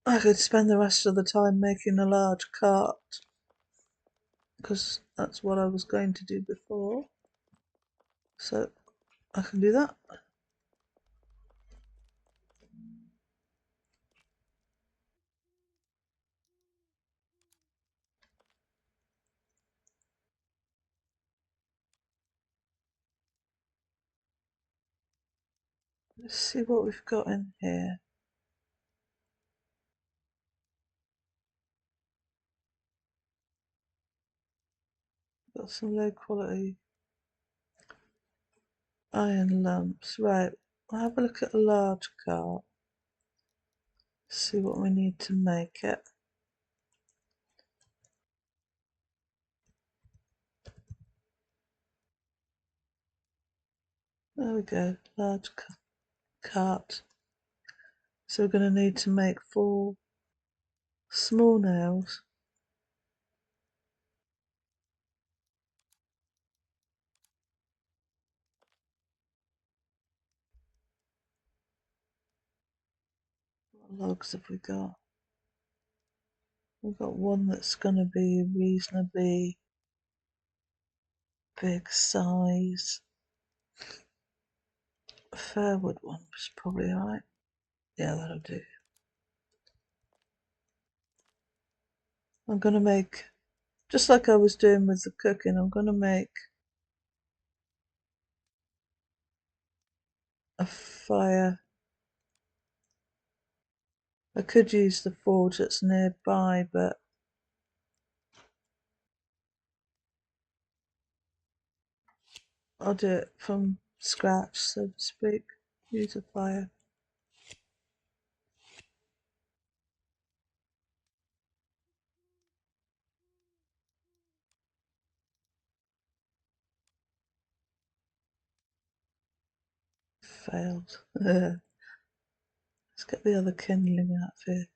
I could spend the rest of the time making a large cart, because that's what I was going to do before. So I can do that. Let's see what we've got in here. Got some low quality iron lumps. Right, I'll have a look at a large cart. See what we need to make it. There we go, large cart. So we're going to need to make 4 small nails. What logs have we got? We've got one that's going to be reasonably big size. A Fairwood one was probably alright. Yeah, that'll do. I'm going to make, just like I was doing with the cooking, I'm going to make a fire. I could use the forge that's nearby, but I'll do it from scratch, so to speak. Use a fire. Failed. Let's get the other kindling out of here.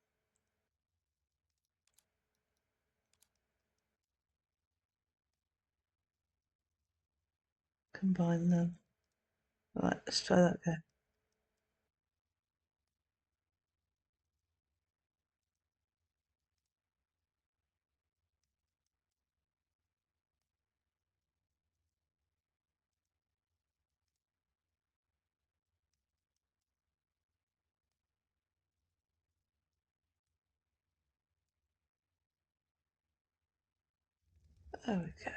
Combine them. Right, let's try that again. There we go.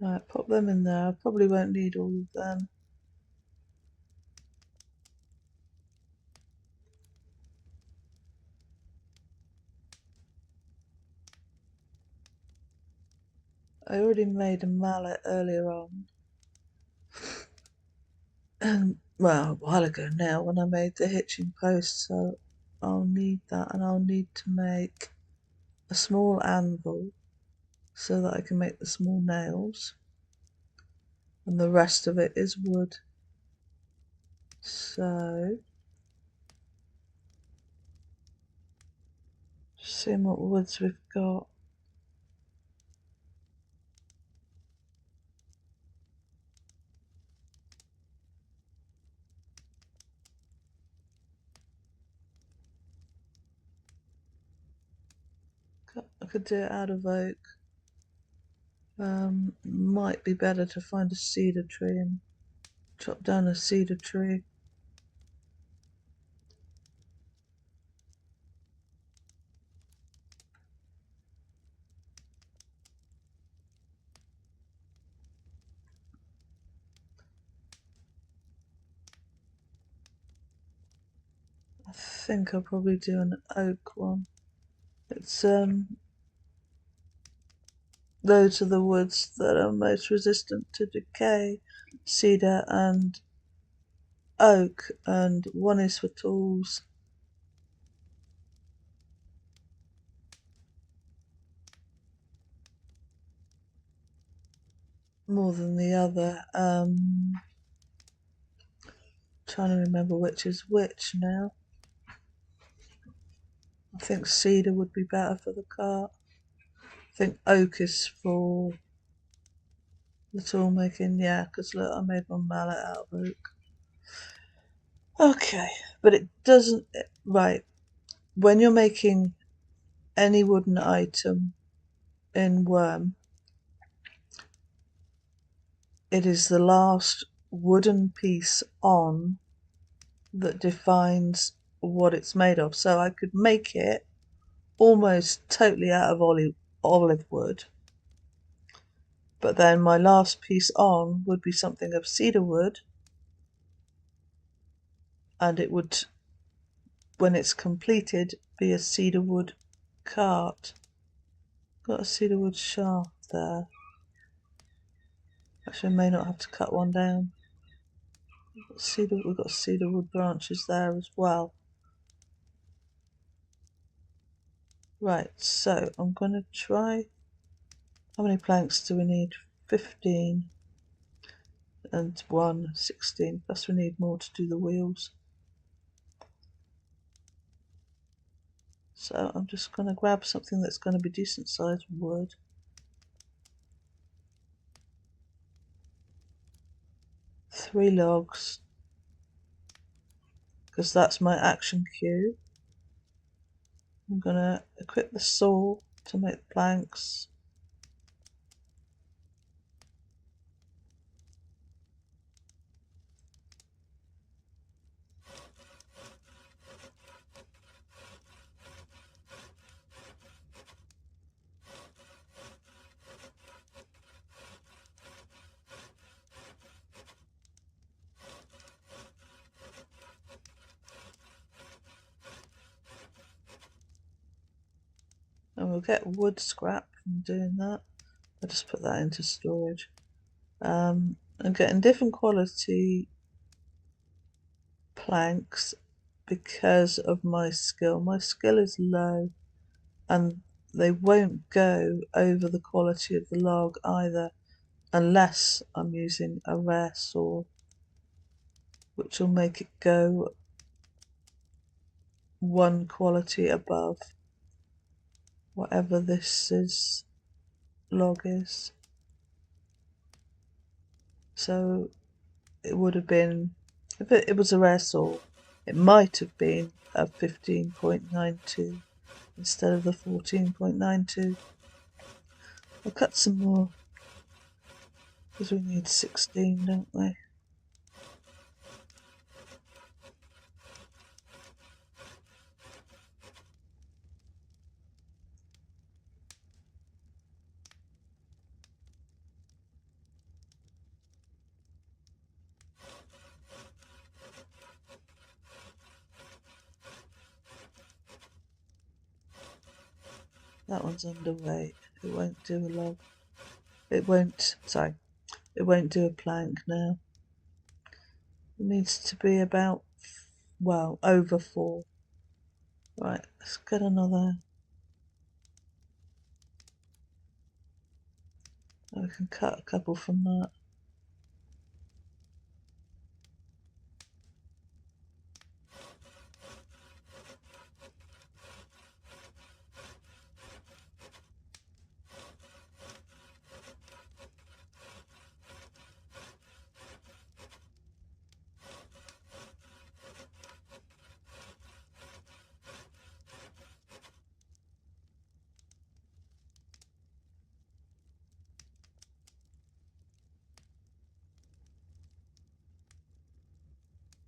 Right, pop them in there. I probably won't need all of them. I already made a mallet earlier on. Well, a while ago now, when I made the hitching post, so I'll need that, and I'll need to make a small anvil so that I can make the small nails, and the rest of it is wood. So, just seeing what woods we've got. I could do it out of oak. Might be better to find a cedar tree and chop down a cedar tree. I think I'll probably do an oak one. It's those are the woods that are most resistant to decay, cedar and oak, and one is for tools. More than the other. Trying to remember which is which now. I think cedar would be better for the cart. I think oak is for The tool making, yeah, because look, I made my mallet out of oak. Okay, but it doesn't, right, when you're making any wooden item in Wurm, it is the last wooden piece on that defines what it's made of. So I could make it almost totally out of olive wood, but then my last piece on would be something of cedar wood, and it would, when it's completed, be a cedar wood cart. Got a cedar wood shaft there. Actually, I may not have to cut one down. We've got cedar wood branches there as well. Right, so I'm going to try. How many planks do we need? 15 and 16. Plus we need more to do the wheels. So I'm just going to grab something that's going to be decent sized wood. Three logs, because that's my action cue. I'm going to equip the saw to make the planks. And we'll get wood scrap from doing that. I'll just put that into storage. I'm getting different quality planks because of my skill. My skill is low, and they won't go over the quality of the log either, unless I'm using a rare saw, which will make it go one quality above whatever this log is. So it would have been, if it was a rare saw, it might have been a 15.92 instead of the 14.92. I'll cut some more because we need 16, don't we? That one's underweight. It won't do a log. It won't do a plank now. It needs to be about, well, over 4. Right, let's get another. I can cut a couple from that.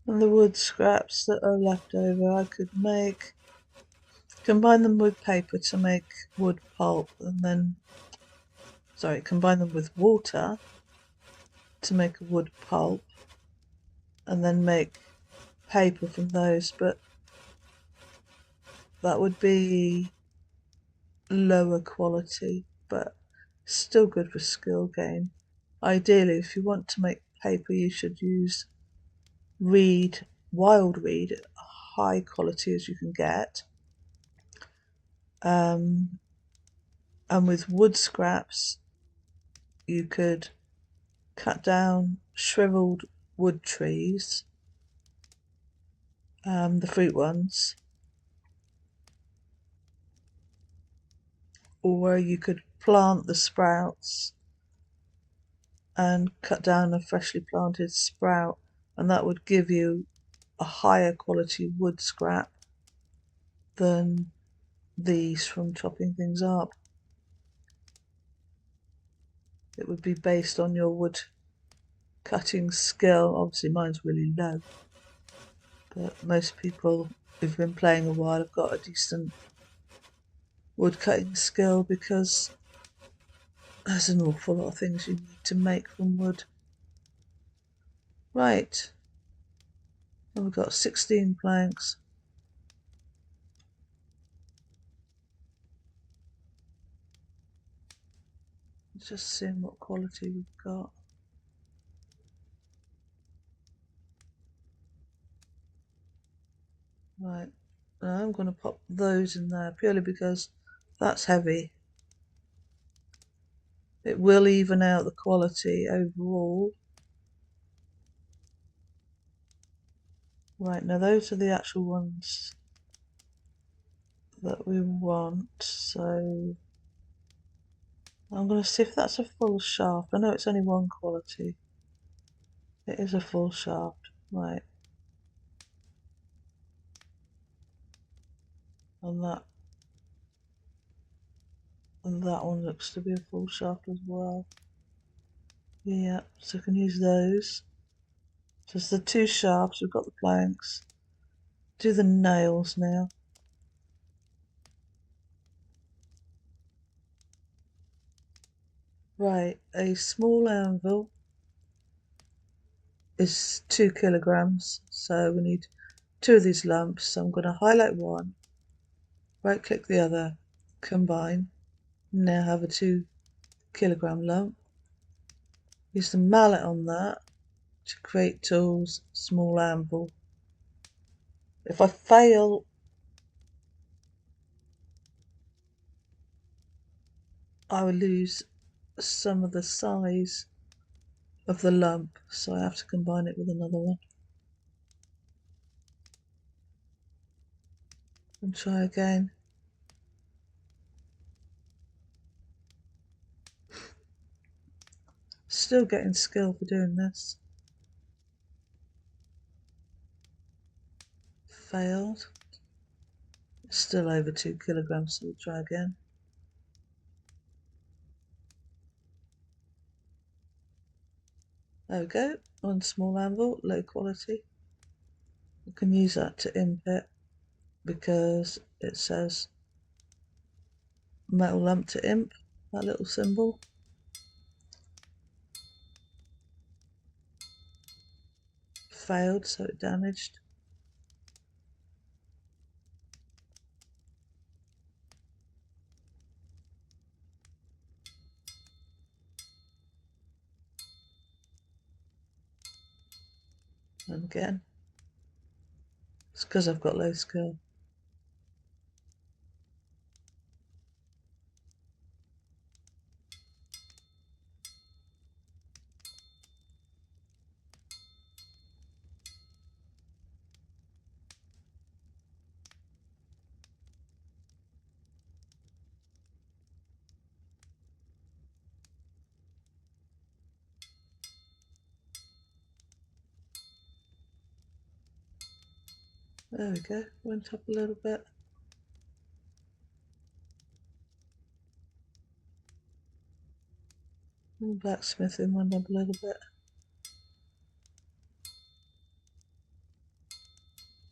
And the wood scraps that are left over, I could combine them with paper to make wood pulp, and then, combine them with water to make a wood pulp, and then make paper from those, but that would be lower quality, but still good for skill gain. Ideally, if you want to make paper, you should use wild reed, high quality as you can get. And with wood scraps, you could cut down shriveled wood trees, the fruit ones, or you could plant the sprouts and cut down a freshly planted sprout, and that would give you a higher quality wood scrap than these from chopping things up. It would be based on your wood cutting skill. Obviously mine's really low, but most people who've been playing a while have got a decent wood cutting skill, because there's an awful lot of things you need to make from wood. Right, and we've got 16 planks. Just seeing what quality we've got. Right, now I'm going to pop those in there purely because that's heavy. It will even out the quality overall. Right, now those are the actual ones that we want, so I'm going to see if that's a full shaft. I know it's only one quality. It is a full shaft, right. And that one looks to be a full shaft as well. Yeah, so I can use those. Just the two shafts, we've got the planks. Do the nails now. Right, a small anvil is 2 kilograms, so we need 2 of these lumps. So I'm going to highlight one, right click the other, combine. Now have a 2 kilogram lump. Use the mallet on that to create tools, small anvil. If I fail, I will lose some of the size of the lump, so I have to combine it with another one. And try again. Still getting skill for doing this. Failed. Still over 2 kilograms, so we'll try again. There we go, one small anvil, low quality. We can use that to input because it says metal lump to imp, that little symbol. Failed, so it damaged. And again, it's because I've got low skill. There we go, went up a little bit. And blacksmithing went up a little bit.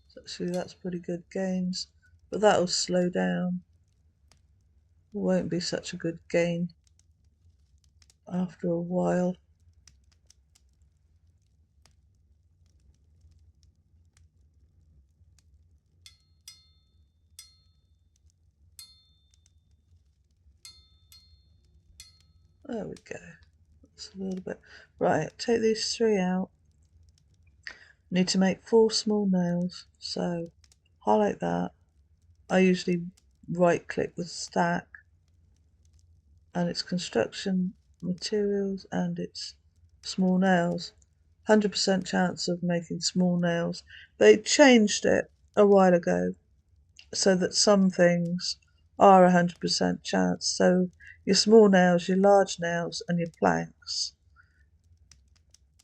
So actually that's pretty good gains, but that'll slow down. It won't be such a good gain after a while. There we go. That's a little bit. Right, take these 3 out. Need to make 4 small nails, so highlight that. I usually right click the stack, and it's construction materials and it's small nails. 100% chance of making small nails. They changed it a while ago so that some things are 100% chance. So your small nails, your large nails and your planks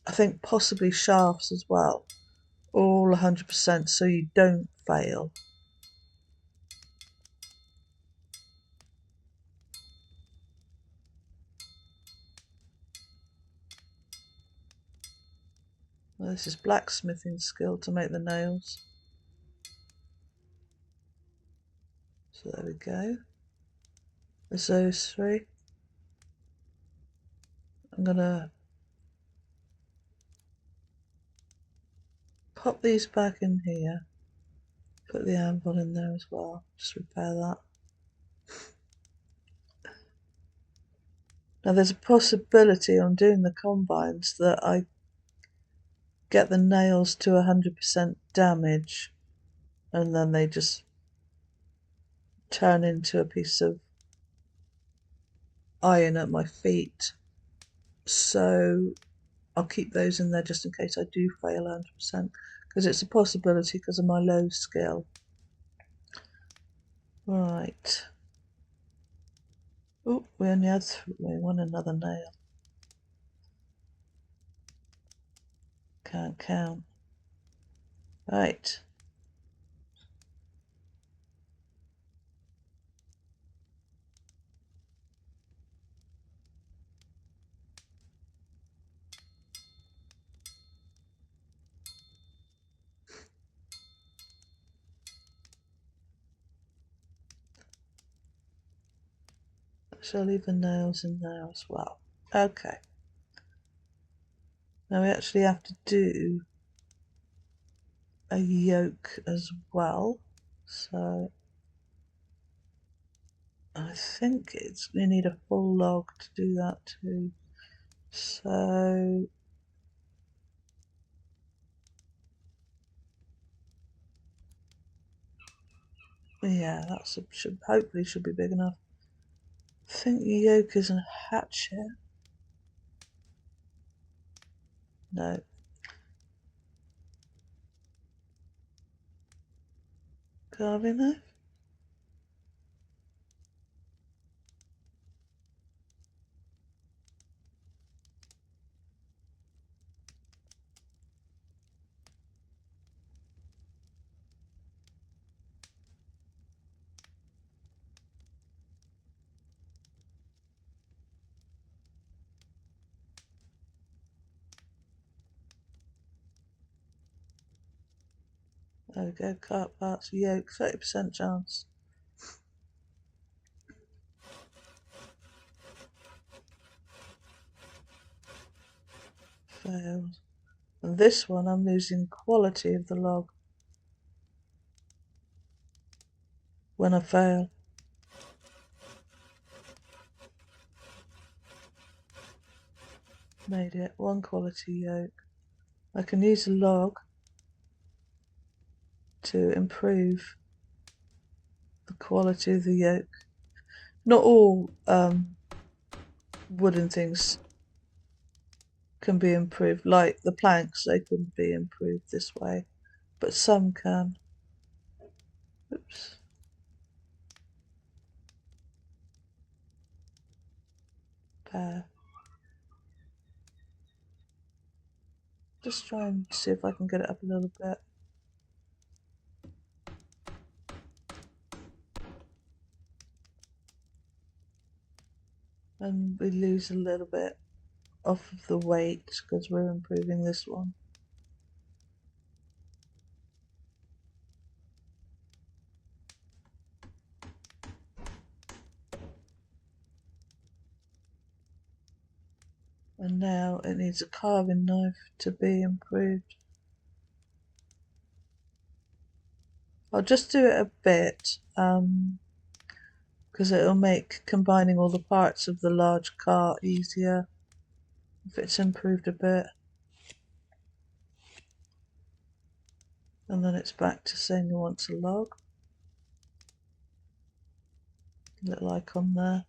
I think possibly shafts as well, all 100% so you don't fail. Well, this is blacksmithing skill to make the nails. So there we go. There's those three. I'm gonna pop these back in here. Put the anvil in there as well. Just repair that. Now there's a possibility on doing the combines that I get the nails to 100% damage and then they just turn into a piece of iron at my feet. So I'll keep those in there just in case I do fail 100%, because it's a possibility because of my low skill. Right. Oh, we only had we want another nail. Can't count. Right. Shall leave the nails in there as well. Okay. Now we actually have to do a yoke as well. So I think we need a full log to do that too. So yeah, that hopefully should be big enough. I think the yoke is a hatchet. No. Carving knife? There we go, cart parts, yoke, 30% chance. Failed. And this one I'm losing quality of the log when I fail. Made it, 1 quality yoke. I can use a log to improve the quality of the yoke. Not all wooden things can be improved, like the planks, they couldn't be improved this way, but some can. Oops. Pair. Just try and see if I can get it up a little bit. And we lose a little bit off of the weight because we're improving this one. And now it needs a carving knife to be improved. I'll just do it a bit because it'll make combining all the parts of the large cart easier if it's improved a bit. And then it's back to saying it wants a log. Little icon there.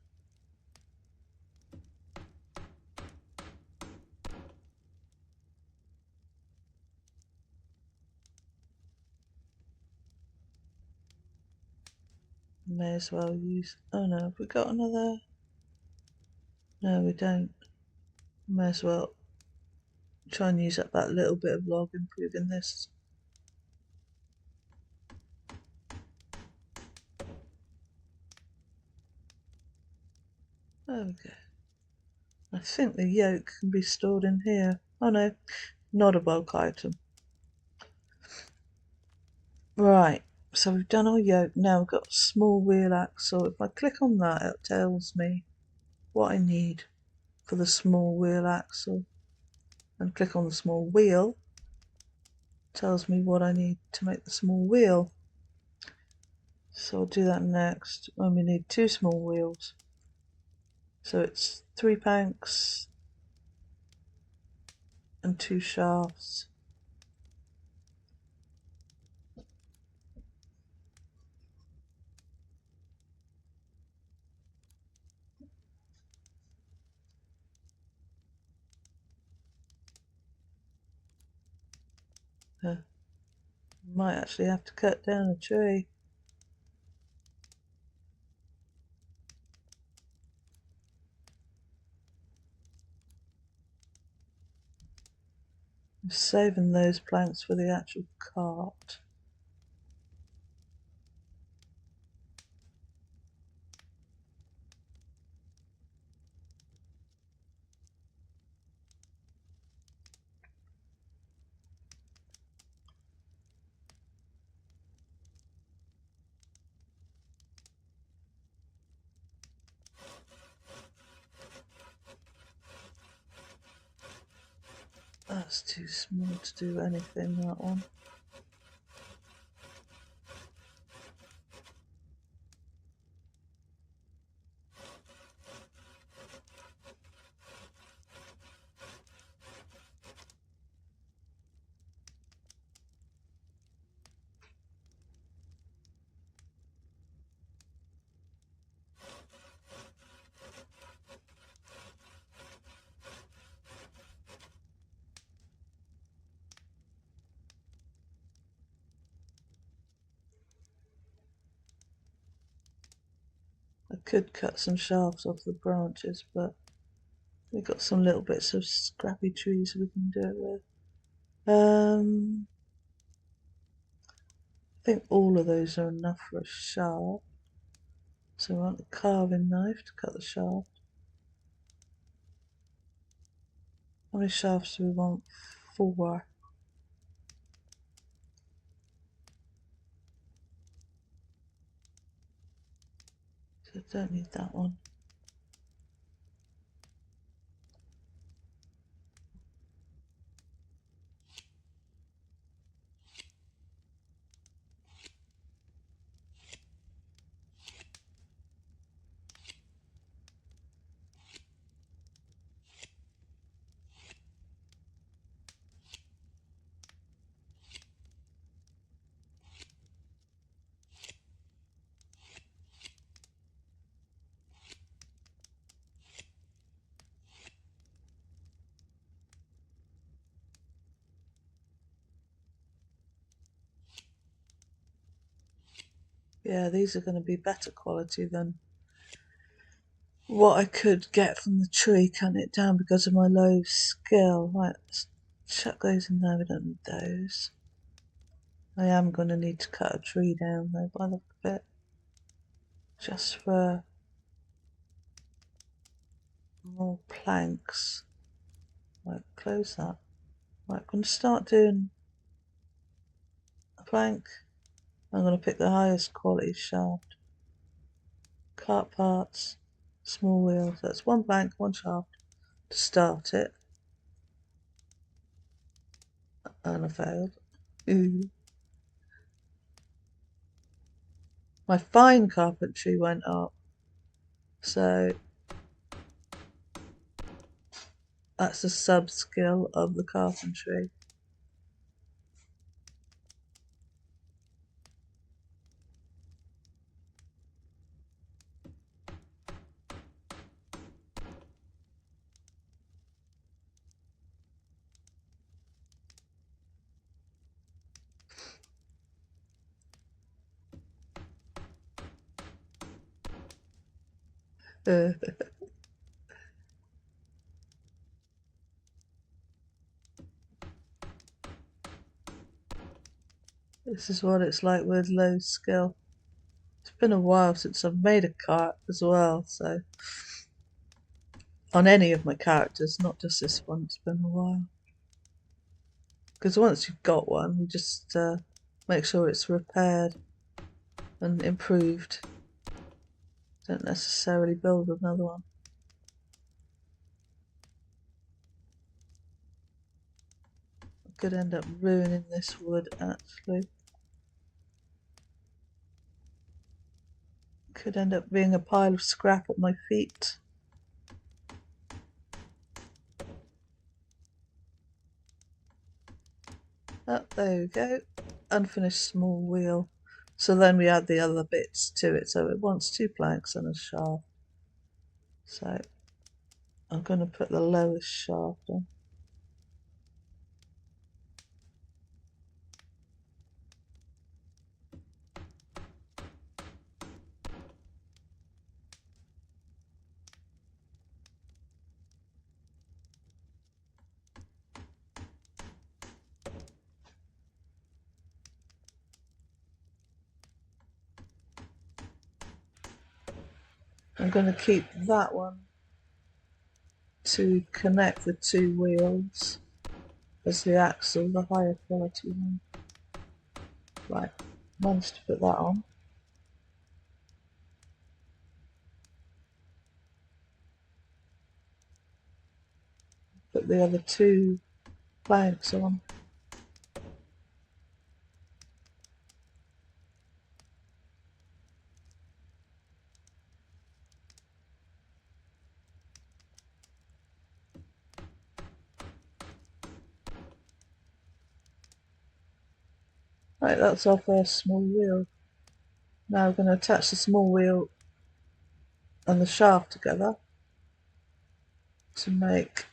May as well use. Oh no, have we got another? No, we don't. May as well Try and use up that little bit of log, improving this. There we go. I think the yolk can be stored in here. Oh no, not a bulk item. Right, so we've done our yoke. Now we've got a small wheel axle. If I click on that, it tells me what I need for the small wheel axle. And click on the small wheel, tells me what I need to make the small wheel. So I'll do that next. And we need 2 small wheels. So it's 3 planks and 2 shafts. Might actually have to cut down a tree. I'm saving those planks for the actual cart. That's too small to do anything, that one. I could cut some shafts off the branches, but we've got some little bits of scrappy trees we can do it with. I think all of those are enough for a shaft. So we want a carving knife to cut the shaft. How many shafts do we want? 4. So I don't need that one. Yeah, these are going to be better quality than what I could get from the tree, cutting it down because of my low skill. Right, let's chuck those in there, we don't need those. I am going to need to cut a tree down though by the look of it. Just for more planks. Right, close that. Right, I'm going to start doing a plank. I'm going to pick the highest quality shaft. Cart parts, small wheels. That's 1 plank, 1 shaft to start it. And I failed. Ooh. My fine carpentry went up. So that's the sub skill of the carpentry. This is what it's like with low skill. It's been a while since I've made a cart as well, so on any of my characters, not just this one, it's been a while. Because once you've got one, you just make sure it's repaired and improved. Don't necessarily build another one. I could end up ruining this wood, actually. Could end up being a pile of scrap at my feet. Oh, there we go. Unfinished small wheel. So then we add the other bits to it. So it wants 2 planks and a shaft. So I'm going to put the lowest shaft on. I'm going to keep that one to connect the 2 wheels as the axle, the higher quality one. Right, managed to put that on. Put the other 2 planks on. Right, that's our first small wheel. Now we're going to attach the small wheel and the shaft together to make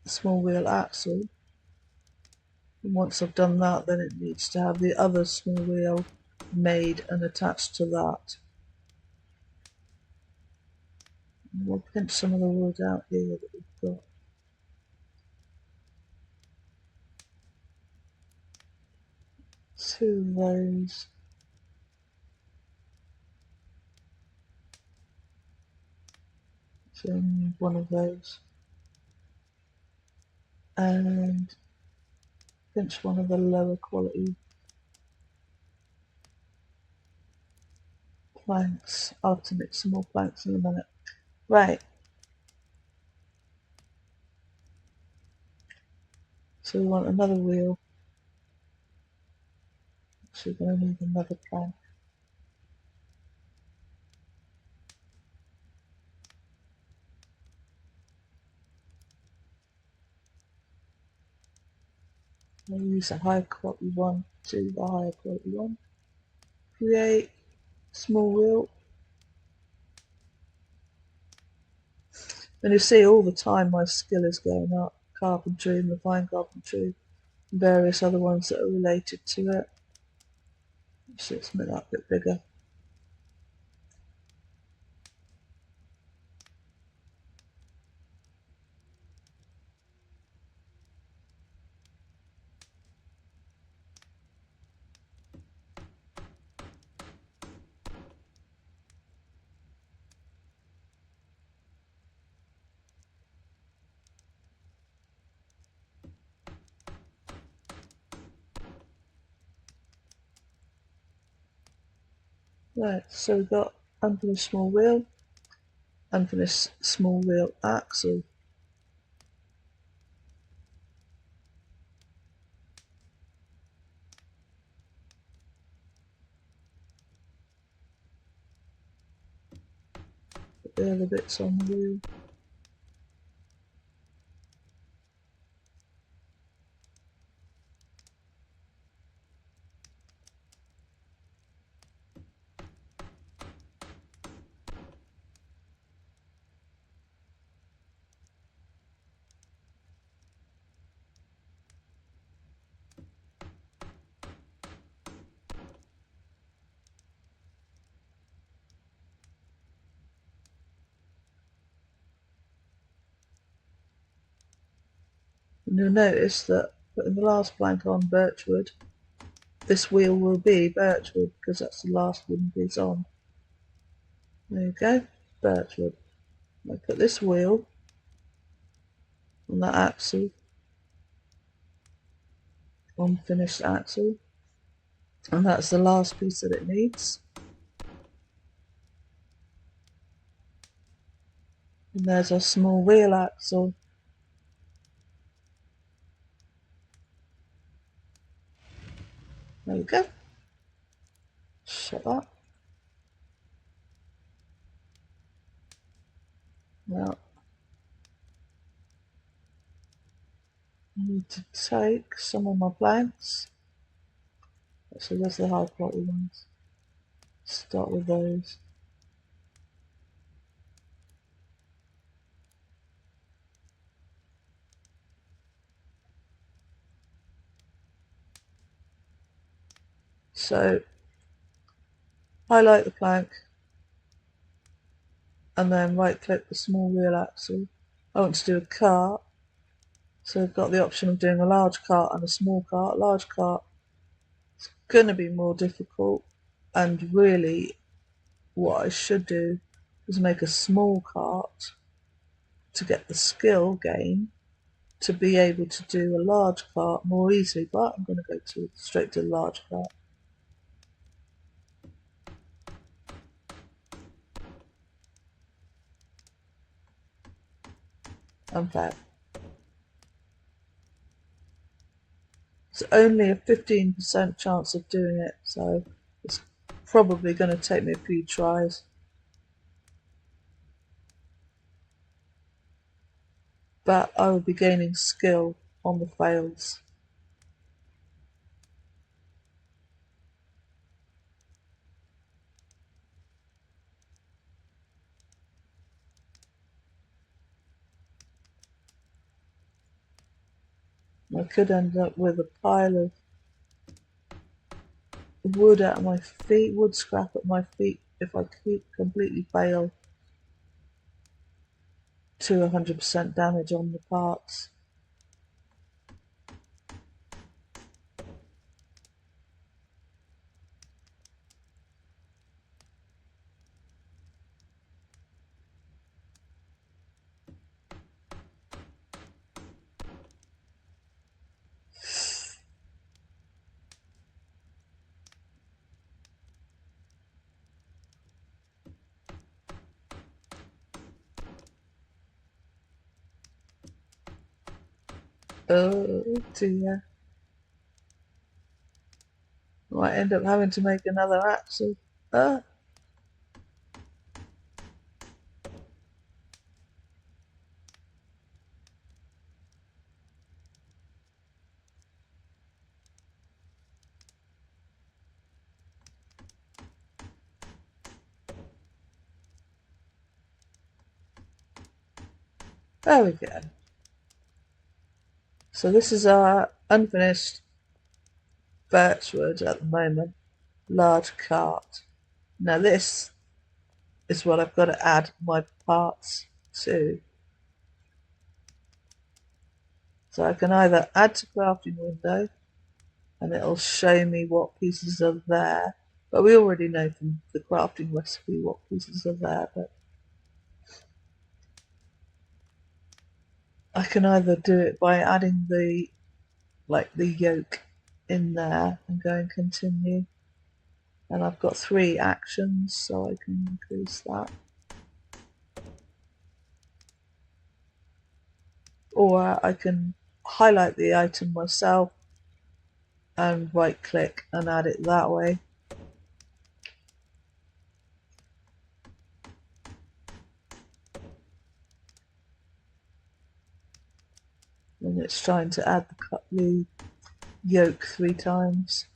the small wheel axle. And once I've done that, then it needs to have the other small wheel made and attached to that. And we'll pinch some of the wood out here that we've got. Two of those. So I need one of those. And pinch one of the lower quality planks. I'll have to mix some more planks in a minute. Right. So we want another wheel. So we're going to need another plank. I'll use a high quality one to the higher quality one. Create small wheel. And you see all the time my skill is going up. Carpentry and fine carpentry and various other ones that are related to it. So let's make that a bit bigger. Right, so we've got unfinished small wheel, unfinished small wheel axle. Put the other bits on the wheel. And you'll notice that putting the last plank on birchwood this wheel will be birchwood because that's the last one it's on. There you go, birchwood. I put this wheel on that axle, unfinished axle, and that's the last piece that it needs. And there's a small wheel axle. There we go. Shut that. Now I need to take some of my planks. So there's the high quality ones. Start with those. So highlight the plank and then right click the small wheel axle. I want to do a cart, so I've got the option of doing a large cart and a small cart. Large cart is going to be more difficult, and really what I should do is make a small cart to get the skill gain to be able to do a large cart more easily, but I'm going to go straight to the large cart. Okay. It's only a 15% chance of doing it, so it's probably going to take me a few tries. But I will be gaining skill on the fails. I could end up with a pile of wood at my feet, wood scrap at my feet, if I completely fail to 100% damage on the parts. Oh dear. Might end up having to make another axle. Ah. There we go. So this is our unfinished birchwood at the moment, large cart. Now this is what I've got to add my parts to. So I can either add to crafting window and it'll show me what pieces are there, but we already know from the crafting recipe what pieces are there, but I can either do it by adding the yoke in there and go and continue. And I've got 3 actions, so I can increase that. Or I can highlight the item myself and right click and add it that way. And it's trying to add the yoke 3 times.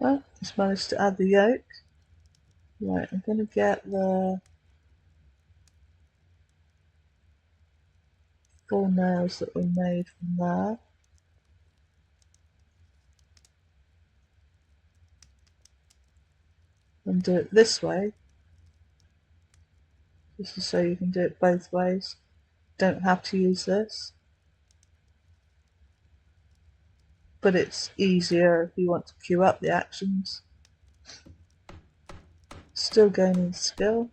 Oh, just managed to add the yoke. Right, I'm going to get the 4 nails that we made from there. And do it this way. This is so you can do it both ways. Don't have to use this, but it's easier if you want to queue up the actions. Still gaining skill.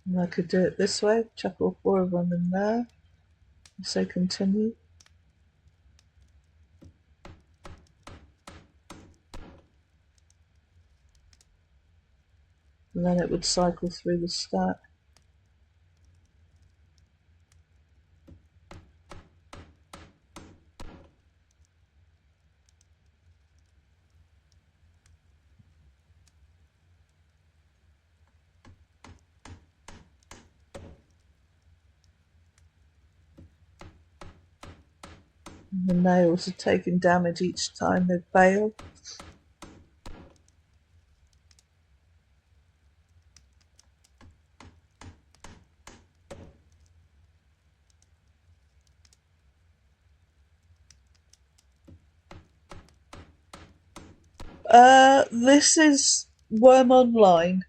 And I could do it this way, chuck all 4 of them in there, and say continue. And then it would cycle through the stack. And the nails are taking damage each time they fail. This is Wurm Online.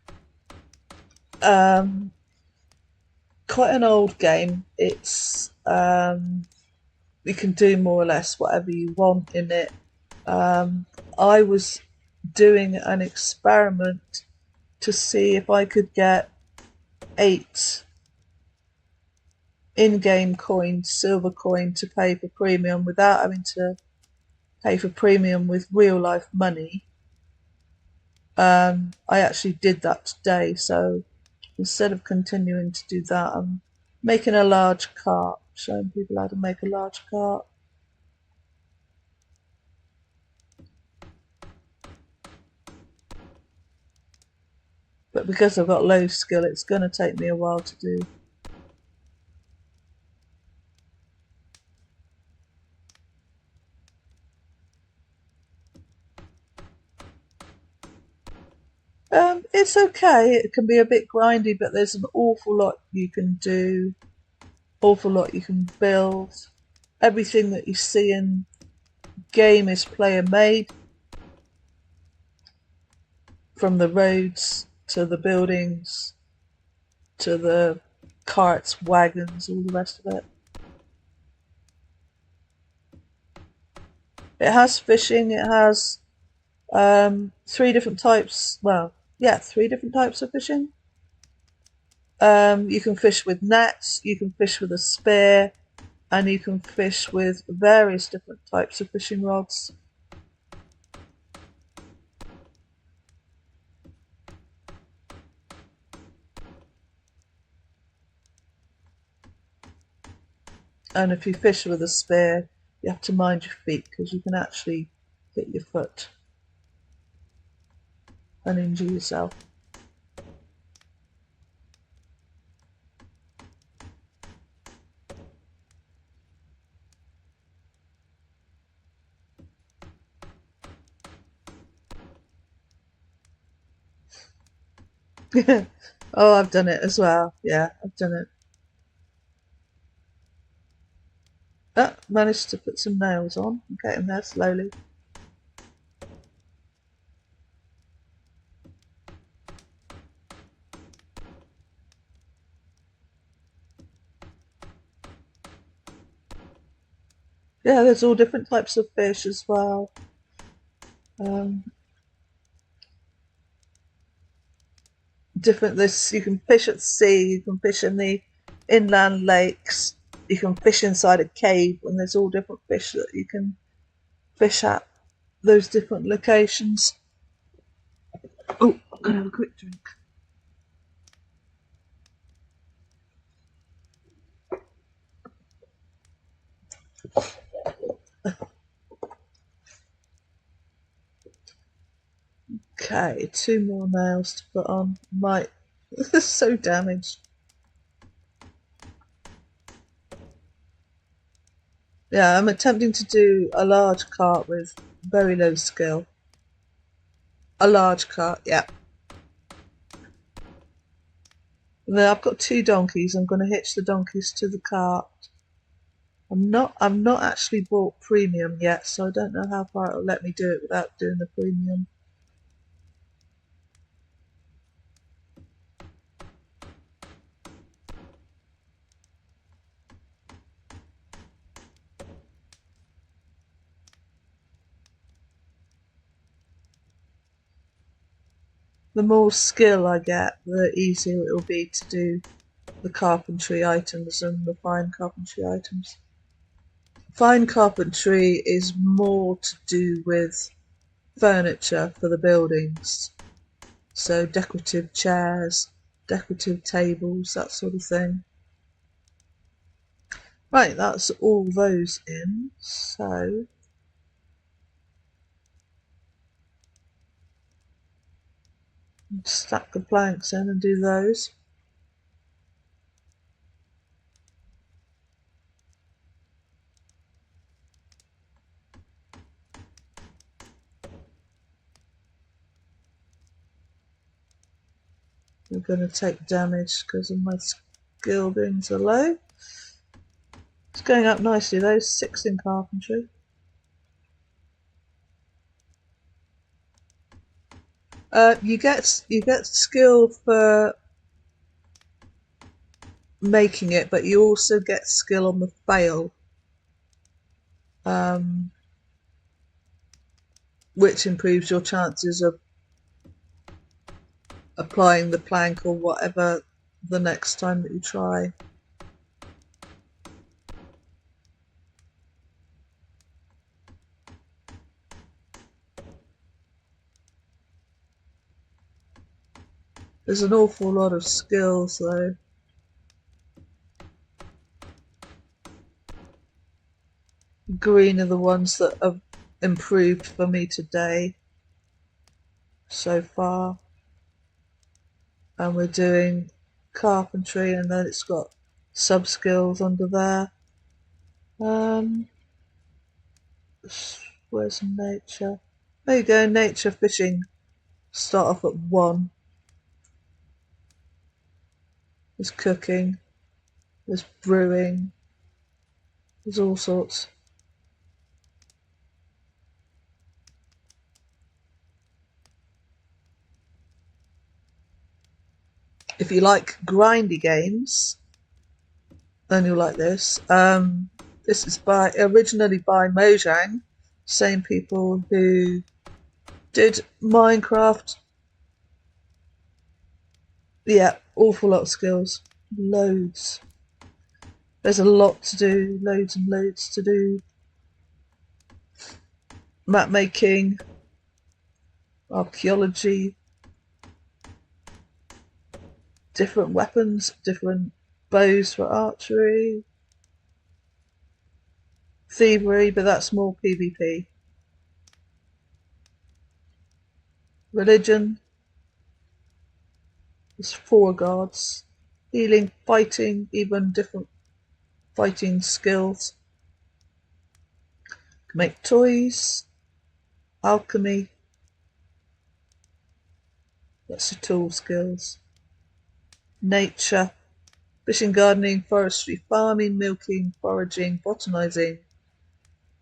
Quite an old game. It's you can do more or less whatever you want in it. I was doing an experiment to see if I could get 8 in-game coins, silver coin, to pay for premium without having to pay for premium with real-life money. I actually did that today, so instead of continuing to do that, I'm making a large cart, showing people how to make a large cart. But because I've got low skill, it's going to take me a while to do. It's okay. It can be a bit grindy, but there's an awful lot you can do, awful lot you can build. Everything that you see in game is player made, from the roads to the buildings to the carts, wagons, all the rest of it. It has fishing. It has 3 different types. Well, yeah, 3 different types of fishing. You can fish with nets, you can fish with a spear, and you can fish with various different types of fishing rods. And if you fish with a spear, you have to mind your feet because you can actually hit your foot and injure yourself. Oh, I've done it as well. Yeah, I've done it. Managed to put some nails on. I'm getting there slowly. Yeah, there's all different types of fish as well. Different this you can fish at sea, you can fish in the inland lakes, you can fish inside a cave, and there's all different fish that you can fish at those different locations. Oh, I'm gonna have a quick drink. Okay, 2 more nails to put on. My so damaged. Yeah, I'm attempting to do a large cart with very low skill. A large cart, yeah. And then I've got 2 donkeys. I'm going to hitch the donkeys to the cart. I've not actually bought premium yet, so I don't know how far it'll let me do it without doing the premium. The more skill I get, the easier it will be to do the carpentry items and the fine carpentry items. Fine carpentry is more to do with furniture for the buildings. So decorative chairs, decorative tables, that sort of thing. Right, that's all those in. So stack the planks in and do those. We're going to take damage because of my skill being so low. It's going up nicely though, 6 in carpentry. You get skill for making it, but you also get skill on the fail, um, which improves your chances of applying the plank or whatever the next time that you try. There's an awful lot of skills though. Green are the ones that have improved for me today so far. And we're doing carpentry and then it's got sub skills under there. Where's nature? There you go, nature fishing. Start off at 1. There's cooking, there's brewing, there's all sorts. If you like grindy games, then you'll like this. This is originally by Mojang, same people who did Minecraft. Yeah, awful lot of skills, loads. There's a lot to do, loads and loads to do. Map making, archaeology, different weapons, different bows for archery, thievery, but that's more PvP. Religion, there's 4 gods. Healing, fighting, even different fighting skills. Can make toys, alchemy, that's the tool skills. Nature, fishing, gardening, forestry, farming, milking, foraging, botanizing.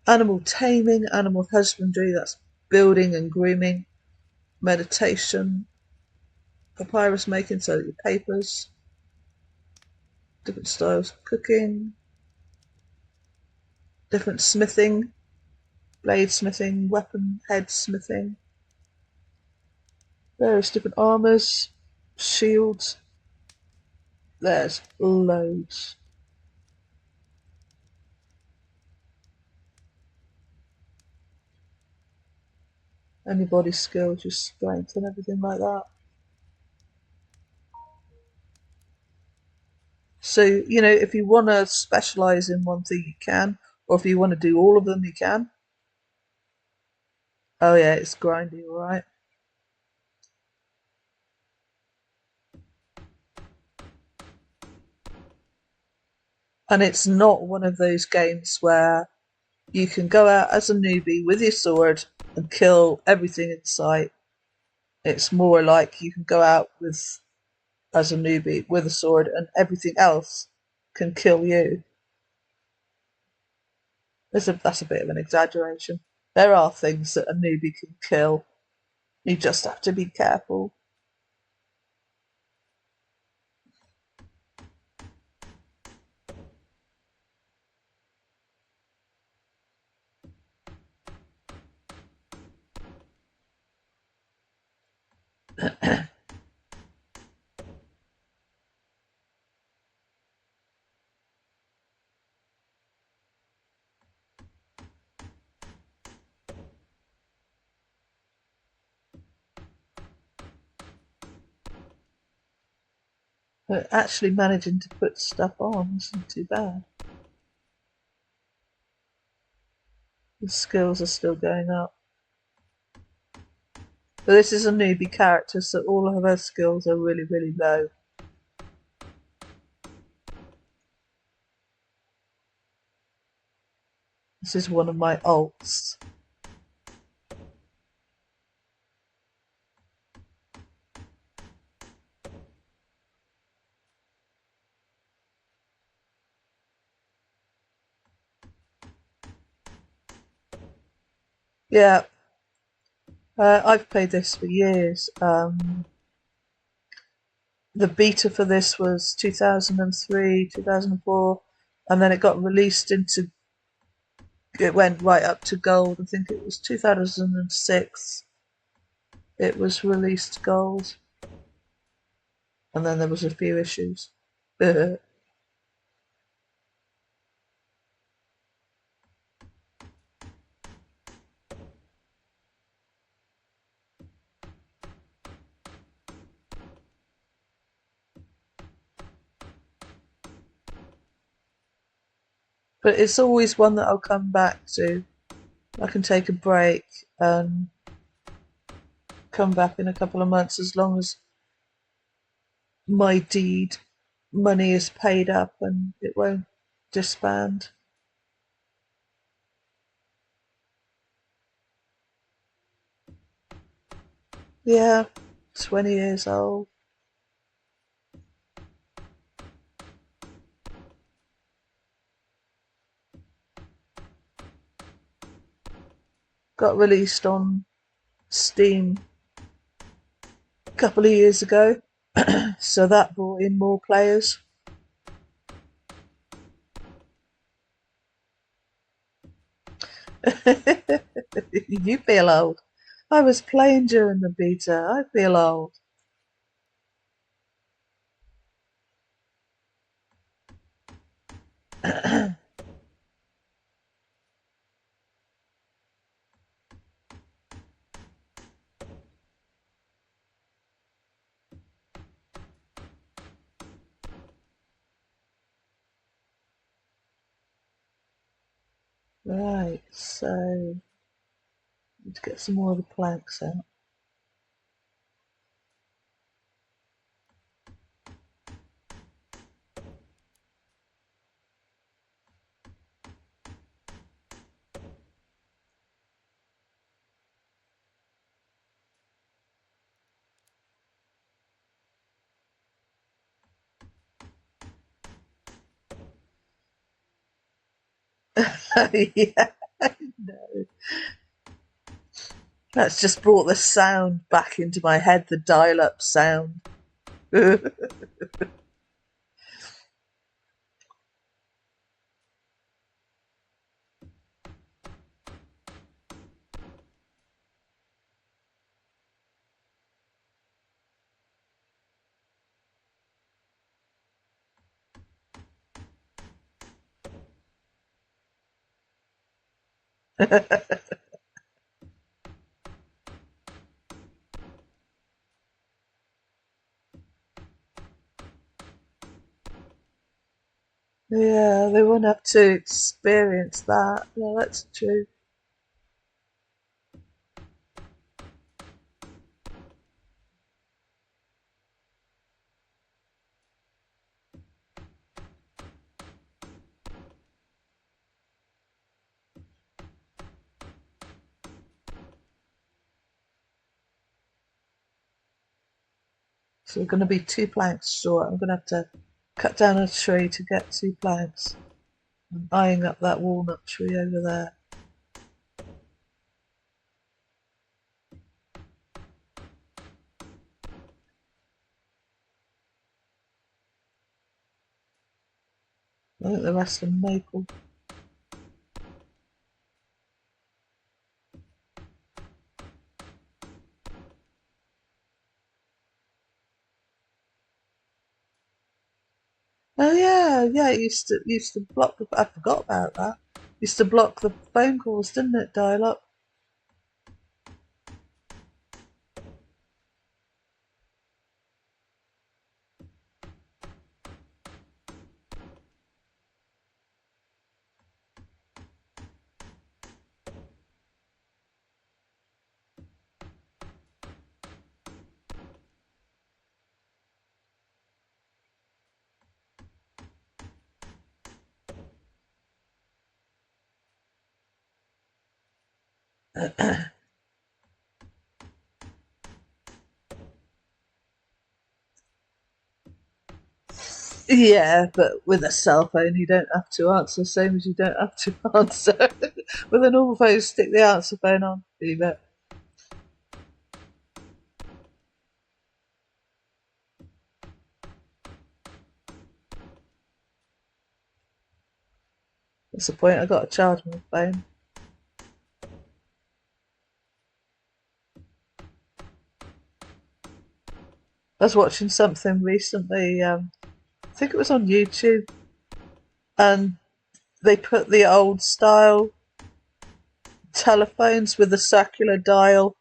Animal taming, animal husbandry, that's building and grooming. Meditation, papyrus making, so your papers. Different styles of cooking. Different smithing, blade smithing, weapon head smithing. Various different armours, shields. There's loads. Anybody skills, your strength and everything like that. So, you know, if you want to specialise in one thing, you can. Or if you want to do all of them, you can. Oh yeah, it's grindy, alright. And it's not one of those games where You can go out as a newbie with your sword and kill everything in sight. It's more like you can go out with as a newbie with a sword and everything else can kill you. That's a bit of an exaggeration. There are things that a newbie can kill. You just have to be careful. But actually managing to put stuff on isn't too bad. The skills are still going up. But this is a newbie character, so all of her skills are really, really low. This is one of my alts. Yeah, I've played this for years. The beta for this was 2003, 2004, and then it got released into. It went right up to gold. I think it was 2006. It was released gold, and then there was a few issues. But it's always one that I'll come back to. I can take a break and come back in a couple of months as long as my deed money is paid up and it won't disband. Yeah, 20 years old. Got released on Steam a couple of years ago, so that brought in more players. You feel old. I was playing during the beta. I feel old. Right, so let's get some more of the planks out. Yeah, no. That's just brought the sound back into my head, the dial up sound. Yeah, they won't have to experience that. Yeah, that's true. So we're going to be 2 planks short. I'm going to have to cut down a tree to get 2 planks. I'm eyeing up that walnut tree over there. I think the rest are maple. Oh yeah, it used to block the. I forgot about that. Used to block the phone calls, didn't it? Dial up. Yeah, but with a cell phone, you don't have to answer. Same as you don't have to answer with a normal phone. Stick the answer phone on. Leave it. What's the point? I got to charge my phone. I was watching something recently. I think it was on YouTube, and they put the old style telephones with the circular dial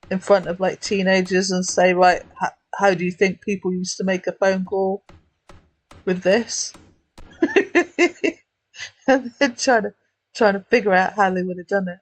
in front of like teenagers and say, right, how do you think people used to make a phone call with this? And then trying to figure out how they would have done it.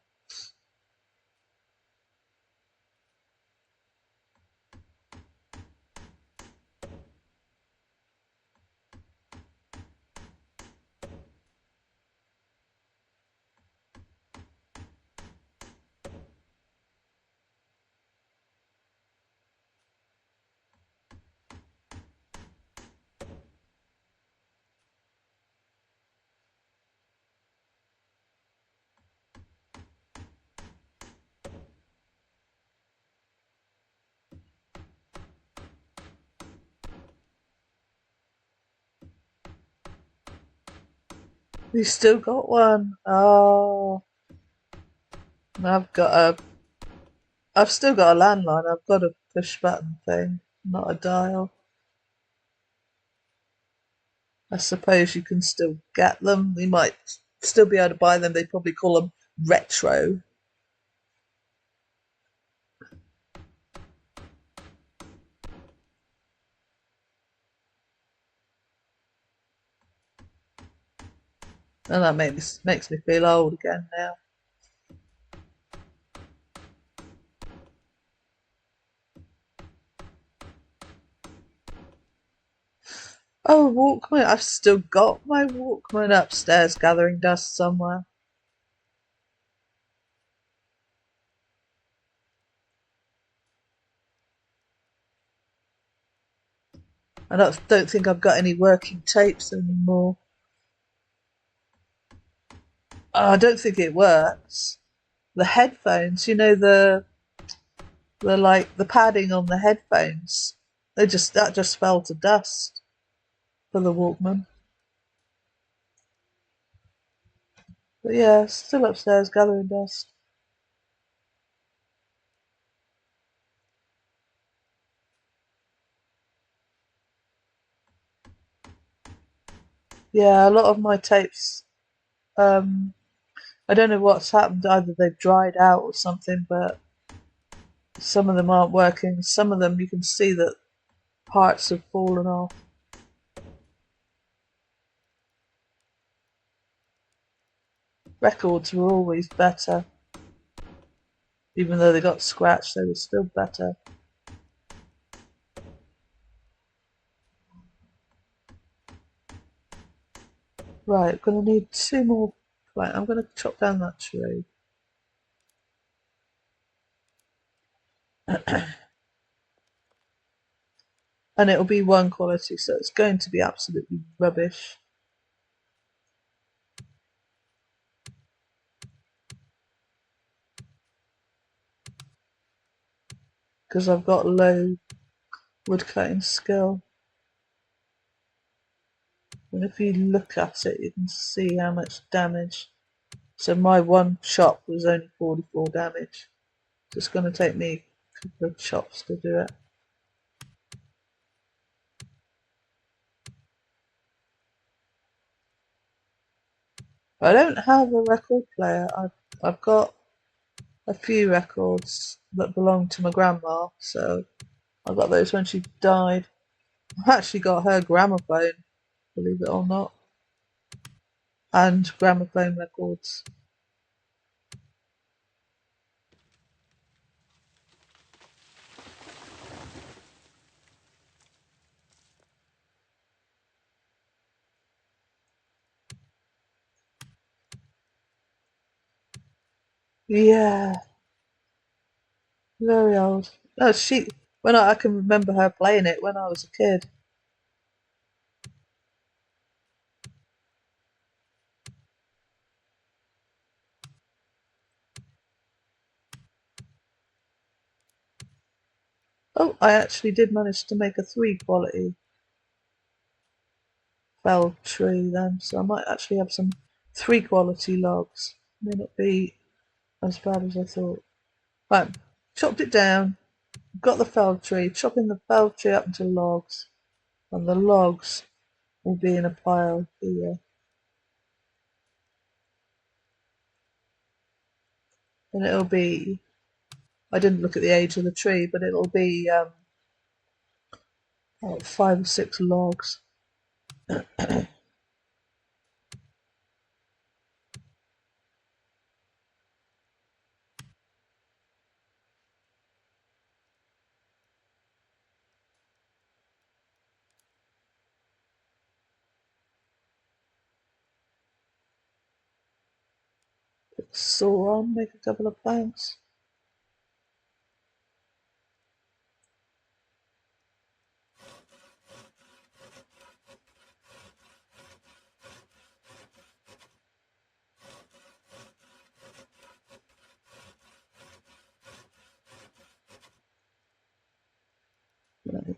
You still got one. Oh, I've got a. I've still got a landline. I've got a push button thing, not a dial. I suppose you can still get them. You might still be able to buy them. They probably call them retro. And that makes me feel old again now. Oh, Walkman. I've still got my Walkman upstairs gathering dust somewhere. I don't think I've got any working tapes anymore. Oh, I don't think it works. The headphones, the like the padding on the headphones, that just fell to dust for the Walkman. But yeah, still upstairs gathering dust. Yeah, a lot of my tapes. Um, I don't know what's happened. Either they've dried out or something, but some of them aren't working. Some of them you can see that parts have fallen off. Records were always better, even though they got scratched. They were still better. Right, I'm gonna need 2 more. Right, I'm gonna chop down that tree. and it'll be one quality, so it's going to be absolutely rubbish. Because I've got low woodcutting skill. And if you look at it, you can see how much damage. So my one chop was only 44 damage. So it's going to take me a couple of chops to do it. I don't have a record player. I've got a few records that belong to my grandma, so I got those when she died. I've actually got her gramophone, believe it or not, and gramophone records. Yeah, very old. No, I can remember her playing it when I was a kid. Oh, I actually did manage to make a 3 quality felled tree then, so I might actually have some 3 quality logs. May not be as bad as I thought. Right, chopped it down, got the felled tree, chopping the felled tree up into logs, and the logs will be in a pile here. And it'll be, I didn't look at the age of the tree, but it'll be 5 or 6 logs. Put the saw on, make a couple of planks.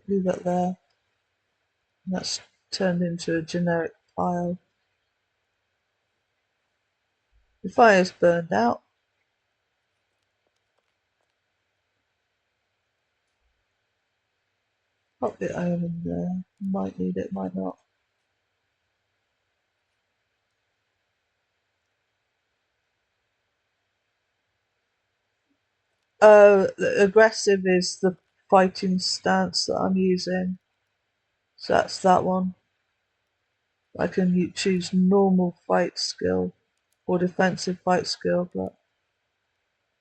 Leave that there. And that's turned into a generic pile. The fire's burned out. Pop the iron in there. Might need it, might not. The aggressive is the fighting stance that I'm using. So that's that one. I can choose normal fight skill or defensive fight skill, but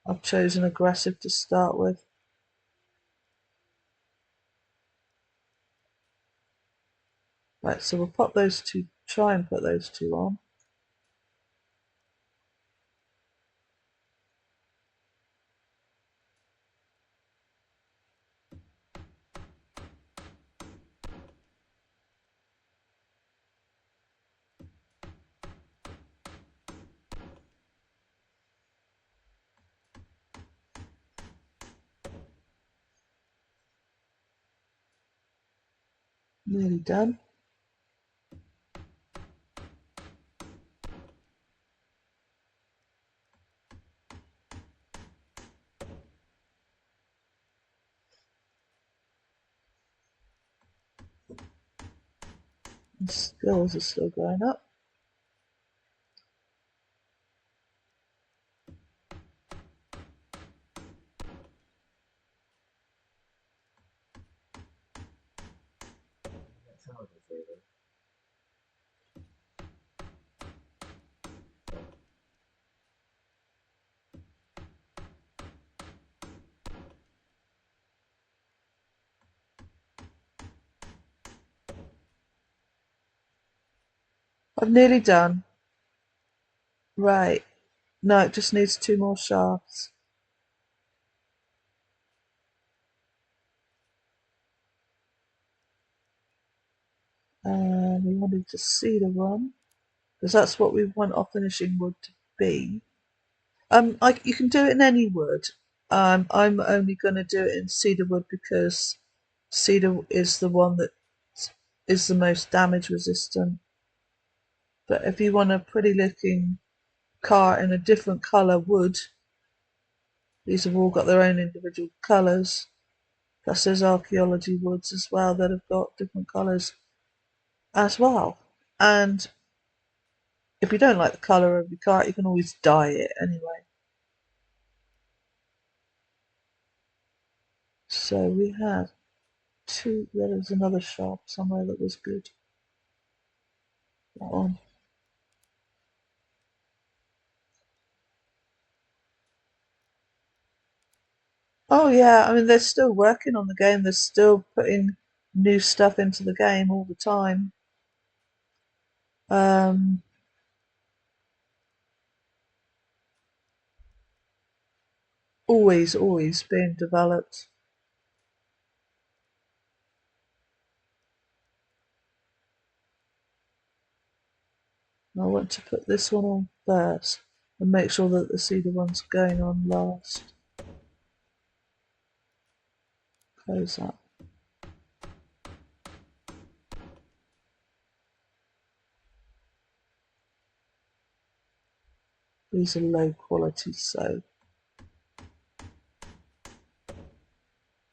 I've chosen aggressive to start with. Right, so we'll pop those two, try and put those two on. Nearly done. The skills are still going up. I'm nearly done. Right. No, it just needs 2 more shafts. And we wanted to see the one because that's what we want our finishing wood to be. You can do it in any wood. I'm only going to do it in cedar wood because cedar is the one that is the most damage resistant. But if you want a pretty looking car in a different colour wood, these have all got their own individual colours. Plus there's archaeology woods as well that have got different colours as well. And if you don't like the colour of your car, you can always dye it anyway. So we had two, there was another shop somewhere that was good. That one. Oh yeah, I mean they're still working on the game, they're still putting new stuff into the game all the time. Um, always being developed. I want to put this one on first and make sure that the cedar one's going on last. Close that. These are low quality, so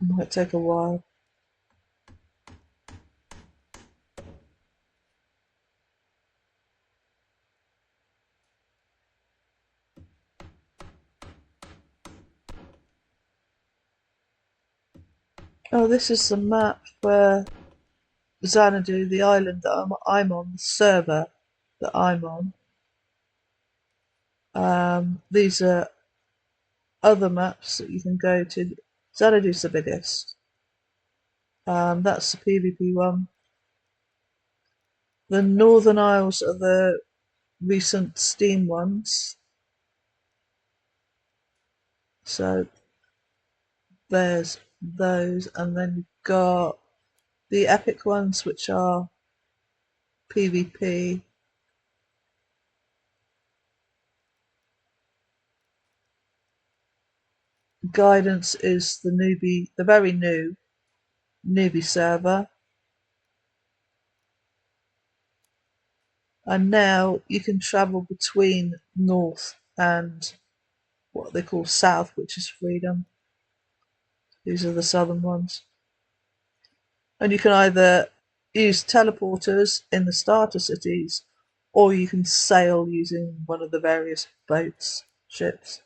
it might take a while. Oh, this is the map where Xanadu, the island that I'm on, the server that I'm on. These are other maps that you can go to. Xanadu's the biggest. That's the PvP one. The Northern Isles are the recent Steam ones. So there's those, and then you've got the epic ones, which are PvP. Guidance is the newbie, the very new newbie server. And now you can travel between north and what they call south, which is freedom. These are the southern ones. And you can either use teleporters in the starter cities, or you can sail using one of the various boats, ships.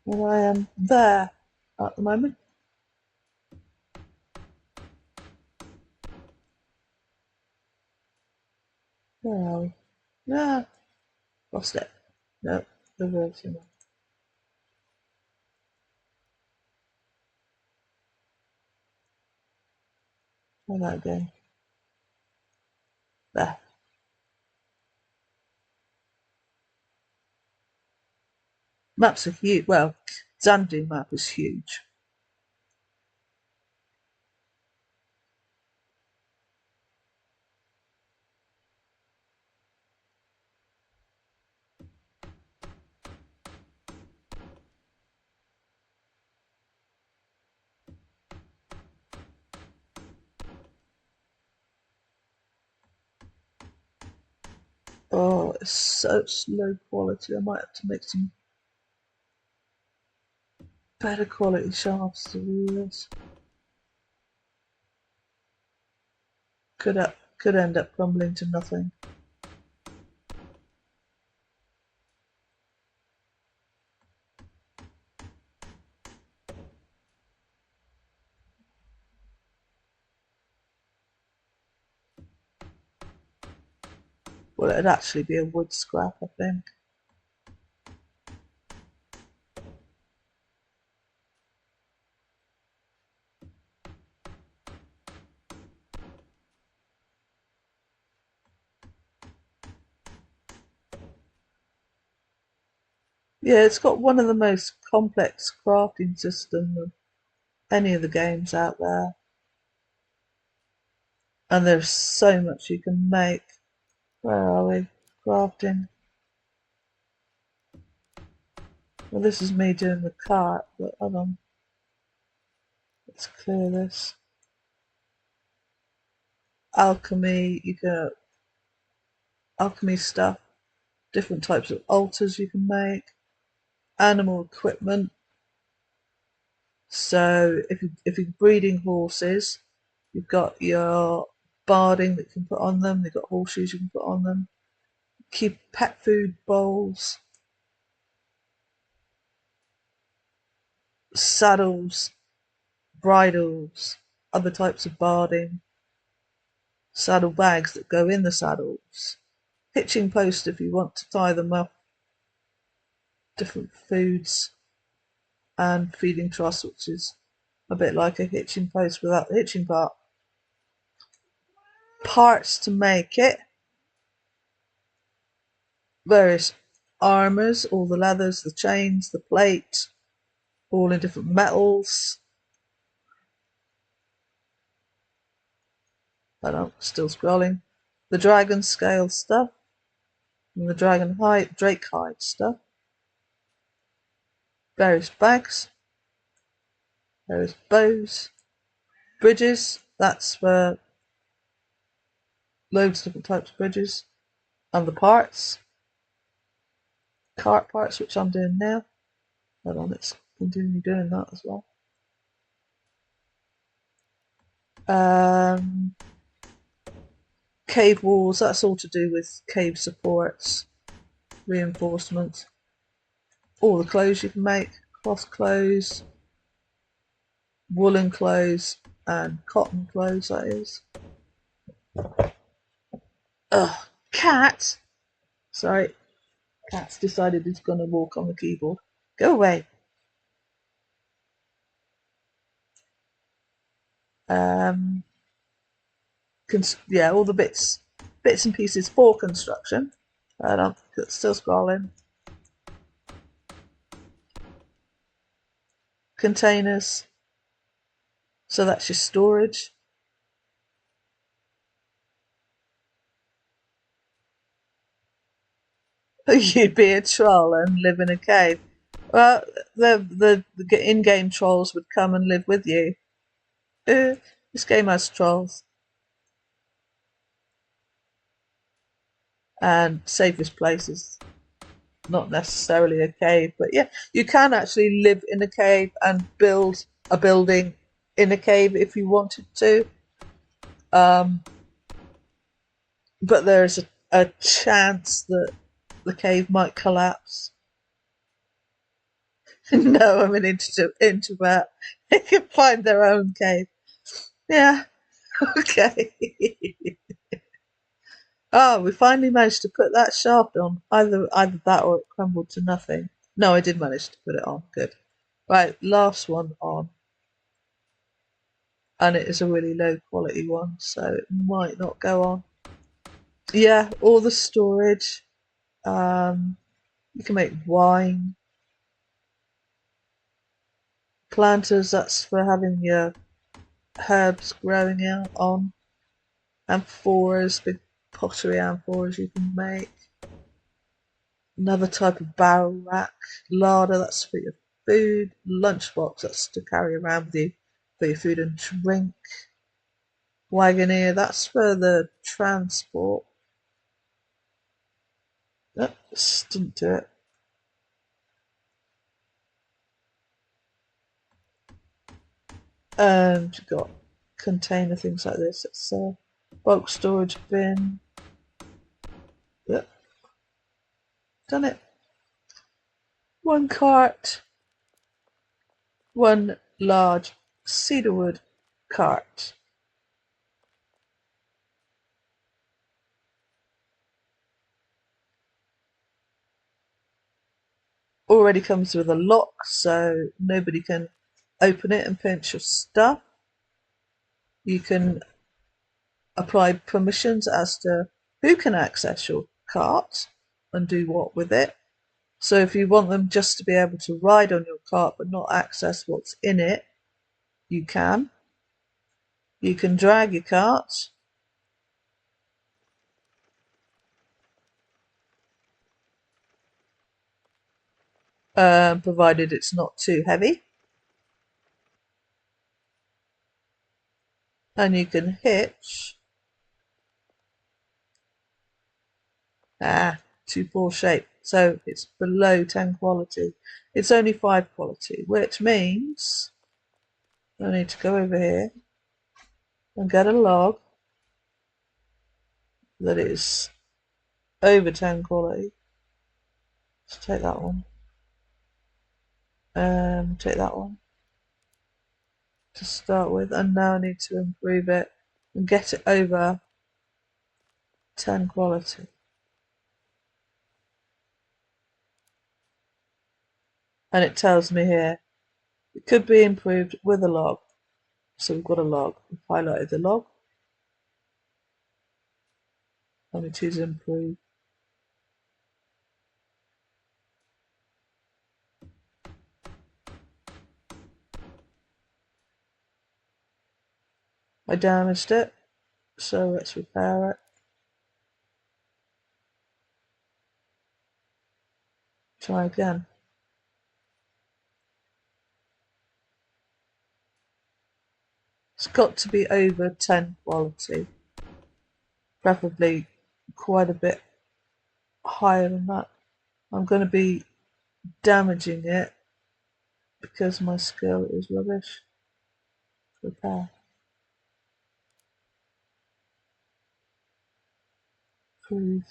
And I am there at the moment. Where are we? Yeah, lost it. No, the version. Where that go? There. Maps are huge. Well, Xanadu map is huge. Oh, it's such low quality. I might have to make some better quality shafts to use. Could end up crumbling to nothing. Well, it'd actually be a wood scrap, I think. Yeah, it's got one of the most complex crafting systems of any of the games out there. And there's so much you can make. Where are we? Crafting. Well, this is me doing the cart, but hold on. Let's clear this. Alchemy, you get alchemy stuff, different types of altars you can make, animal equipment. So if you're breeding horses, you've got your barding that you can put on them, you've got horseshoes you can put on them, keep pet food bowls, saddles, bridles, other types of barding, saddle bags that go in the saddles, hitching post if you want to tie them up, different foods, and feeding troughs, which is a bit like a hitching post without the hitching part. Parts to make it, various armours, all the leathers, the chains, the plate, all in different metals. Hold on, still scrolling. The dragon scale stuff, and the dragon hide, drake hide stuff. Various bags, various bows, bridges, that's for loads of different types of bridges, and the parts, cart parts, which I'm doing now. Hold on, let's continue doing that as well. Cave walls, that's all to do with cave supports, reinforcements. All the clothes you can make, cloth clothes, woolen clothes, and cotton clothes, that is. Ugh, cat! Sorry, cat's decided it's going to walk on the keyboard. Go away. Um, yeah, all the bits and pieces for construction. I'm still scrolling. Containers. So that's your storage. You'd be a troll and live in a cave. Well, the in-game trolls would come and live with you. This game has trolls. And safest places, not necessarily a cave, but yeah, you can actually live in a cave and build a building in a cave if you wanted to. But there's a chance that the cave might collapse. No, I'm an introvert. They can find their own cave. Yeah, okay. Oh, we finally managed to put that shaft on. Either that or it crumbled to nothing. No, I did manage to put it on. Good. Right, last one on. And it is a really low quality one, so it might not go on. Yeah, all the storage. You can make wine. Planters, that's for having your herbs growing out on. Amphoras, big pottery amphoras you can make. Another type of barrel rack. Larder, that's for your food. Lunchbox, that's to carry around with you for your food and drink. Wagoneer, that's for the transport. Oops, didn't do it. And you've got container things like this. It's a bulk storage bin. Yep, done it. One cart, one large cedarwood cart. Already comes with a lock, so nobody can open it and pinch your stuff. You can apply permissions as to who can access your cart and do what with it. So if you want them just to be able to ride on your cart but not access what's in it, you can. You can drag your cart. Provided it's not too heavy. And you can hitch to poor shape. So it's below 10 quality. It's only 5 quality, which means I need to go over here and get a log that is over 10 quality. Let's take that one. Take that one to start with, and now I need to improve it and get it over 10 quality. And it tells me here it could be improved with a log. So we've got a log. We've highlighted the log. Let me choose improve. I damaged it, so let's repair it. Try again. It's got to be over 10 quality, preferably quite a bit higher than that. I'm going to be damaging it because my skill is rubbish. Repair. Prove.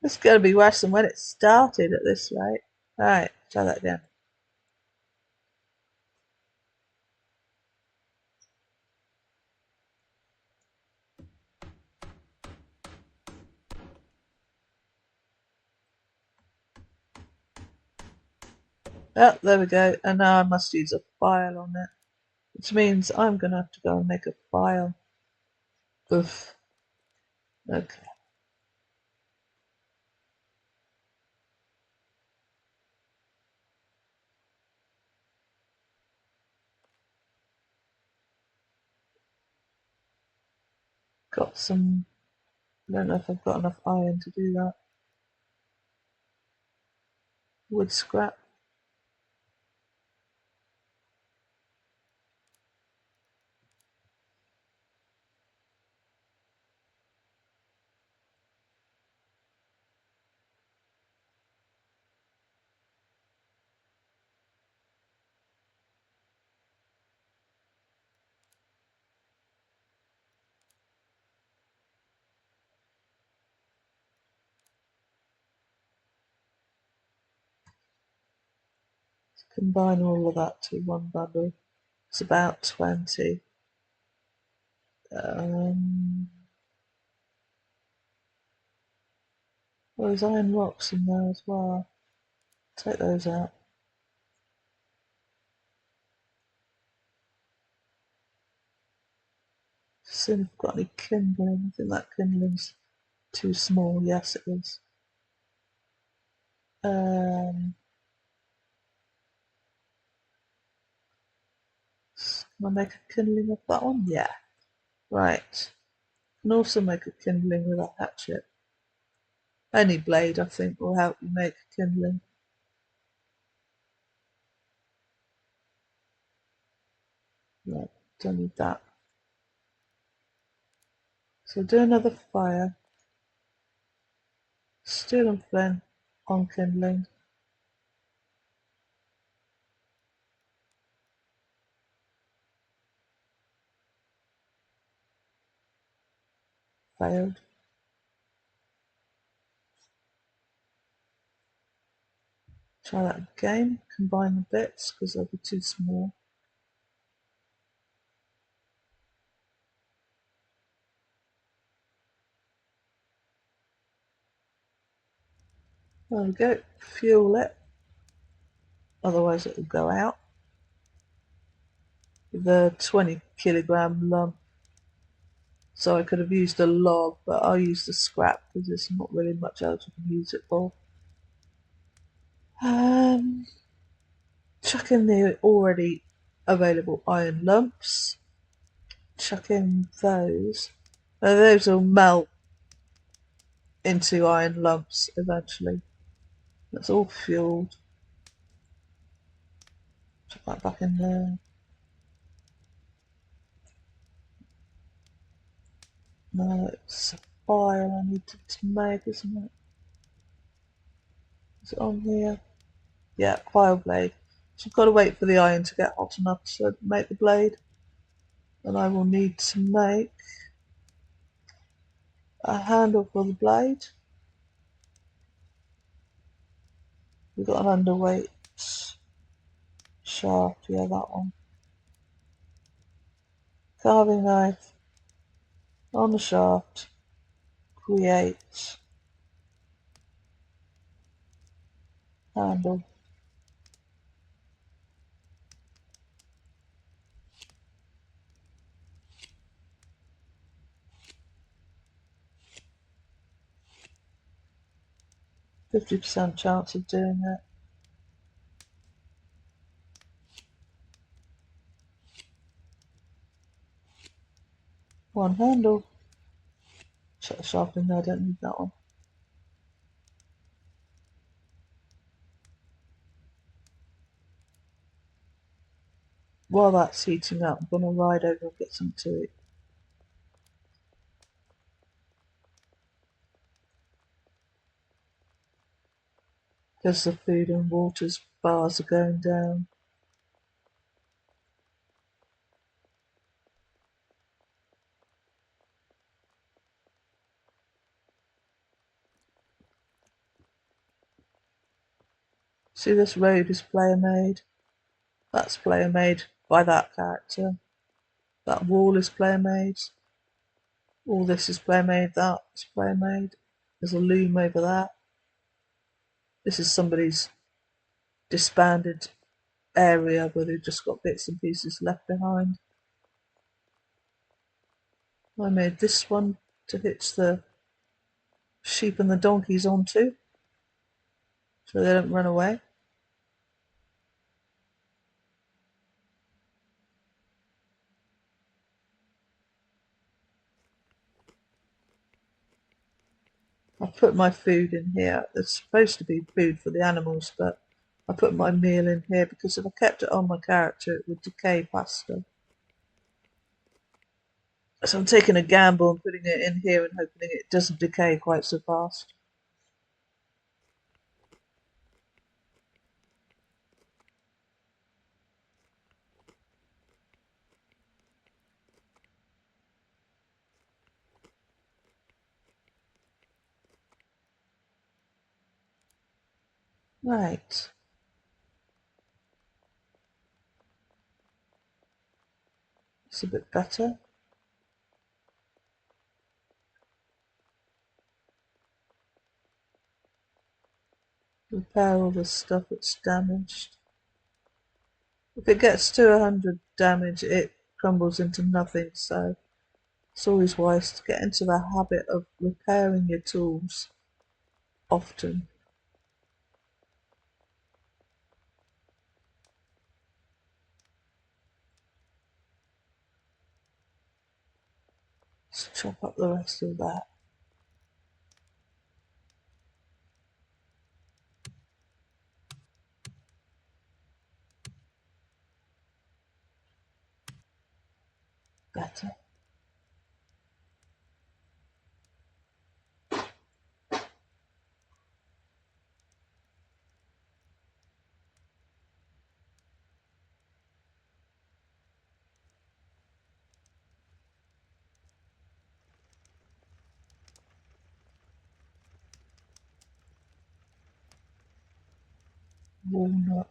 It's going to be worse than when it started at this rate. Alright, try that again. Oh, there we go. And now I must use a file on it, which means I'm going to have to go and make a file. Oof. Okay. Got some. I don't know if I've got enough iron to do that. Wood scrap. Combine all of that to one bundle. It's about 20. Well, there's iron rocks in there as well. Take those out. See if I've got any kindling. I think that kindling's too small. Yes, it is. Can I make a kindling of that one? Yeah. Right. Can also make a kindling with a hatchet. Any blade, I think, will help you make a kindling. Right, don't need that. So do another fire. Steel and flint on kindling. Failed. Try that again. Combine the bits because they'll be too small. There we go. Fuel it. Otherwise it will go out. the 20 kilogram lump. So I could have used a log, but I'll use the scrap because there's not really much else I can use it for. Chuck in the already available iron lumps. Chuck in those. Now those will melt into iron lumps eventually. That's all fueled. Chuck that back in there. No, it's a fire I need to make, isn't it? Is it on here? Yeah, file blade. So I've got to wait for the iron to get hot enough to make the blade. And I will need to make a handle for the blade. We've got an underweight shaft, yeah, that one. Carving knife on the shaft, create handle. %50 chance of doing it. One handle. Shut the shaft in there, I don't need that one. While that's heating up, I'm going to ride over and get some to eat. Because the food and water's bars are going down. See, this road is player made. That's player made by that character. That wall is player made. All this is player made. That's player made. There's a loom over that. This is somebody's disbanded area where they've just got bits and pieces left behind. I made this one to hitch the sheep and the donkeys onto so they don't run away. I put my food in here. There's supposed to be food for the animals, but I put my meal in here because if I kept it on my character, it would decay faster. So I'm taking a gamble and putting it in here and hoping it doesn't decay quite so fast. Right. It's a bit better. Repair all the stuff that's damaged. If it gets to 100 damage, it crumbles into nothing, so it's always wise to get into the habit of repairing your tools often. Let's chop up the rest of that. Better. Walnut.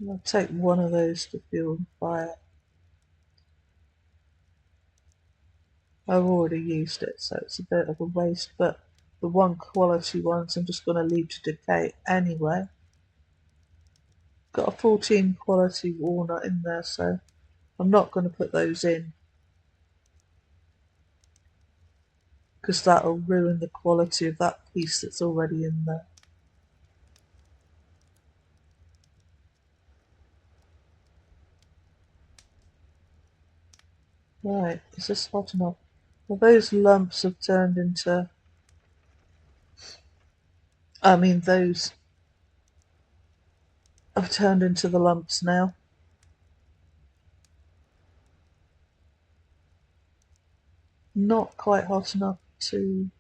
I'll take one of those to fuel the fire. I've already used it, so it's a bit of a waste, but the one quality ones I'm just going to leave to decay anyway. Got a 14 quality walnut in there, so I'm not going to put those in because that'll ruin the quality of that piece that's already in there. Right, is this hot enough? Well, those lumps have turned into, those have turned into the lumps now. Not quite hot enough to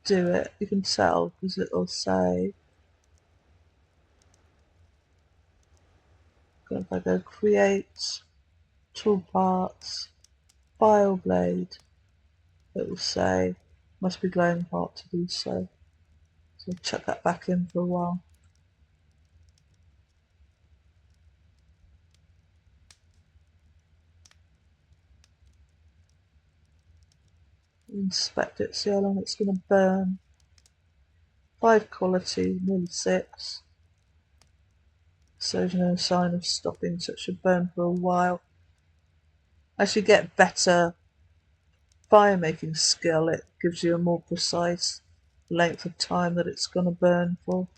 do it. You can tell because it'll say, if I go create, toolparts, file blade, it will say must be glowing hot to do so. So chuck that back in for a while. Inspect it, see how long it's going to burn. 5 quality, nearly 6. So there's no sign of stopping, so it should burn for a while. As you get better fire making skill, it gives you a more precise length of time that it's going to burn for.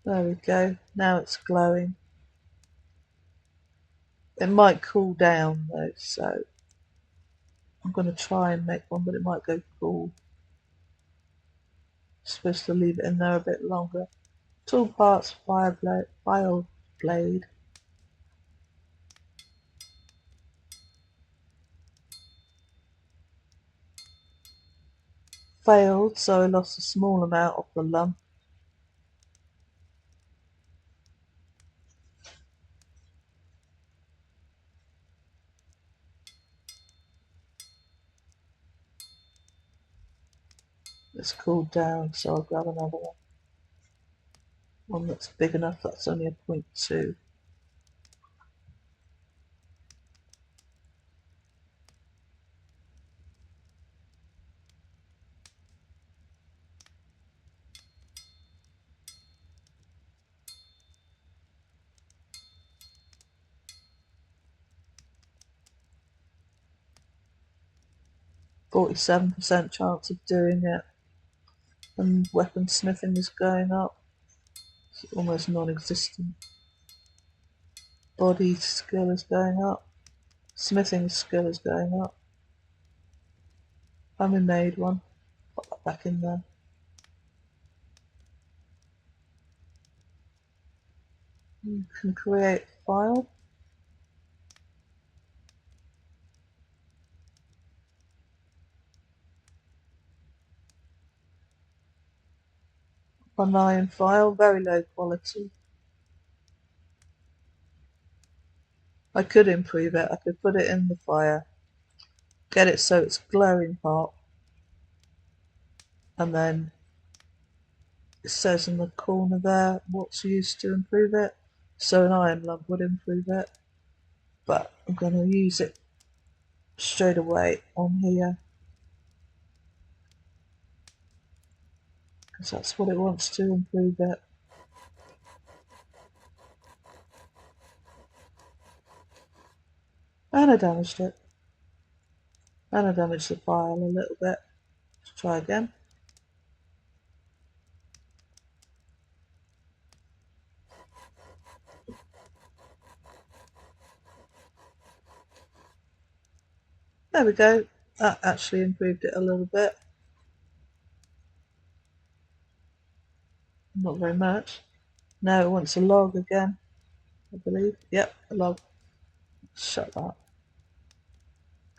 There we go, now it's glowing. It might cool down though, so I'm going to try and make one, but it might go cool. Supposed to leave it in there a bit longer. Tool parts, file blade. Failed, so I lost a small amount of the lump. It's cooled down, so I'll grab another one. One that's big enough, that's only a 0.2. %47 chance of doing it. And weaponsmithing is going up. It's almost non-existent. Body skill is going up. Smithing skill is going up. I made one. Put that back in there. You can create a file. Online file, very low quality. I could improve it. I could put it in the fire, get it so it's glowing hot, and then it says in the corner there what's used to improve it. So an iron lump would improve it, but I'm going to use it straight away on here because that's what it wants to improve it. And I damaged it. And I damaged the file a little bit. Let's try again. There we go. That actually improved it a little bit. Not very much. Now it wants a log again, I believe. Yep, a log. Shut that.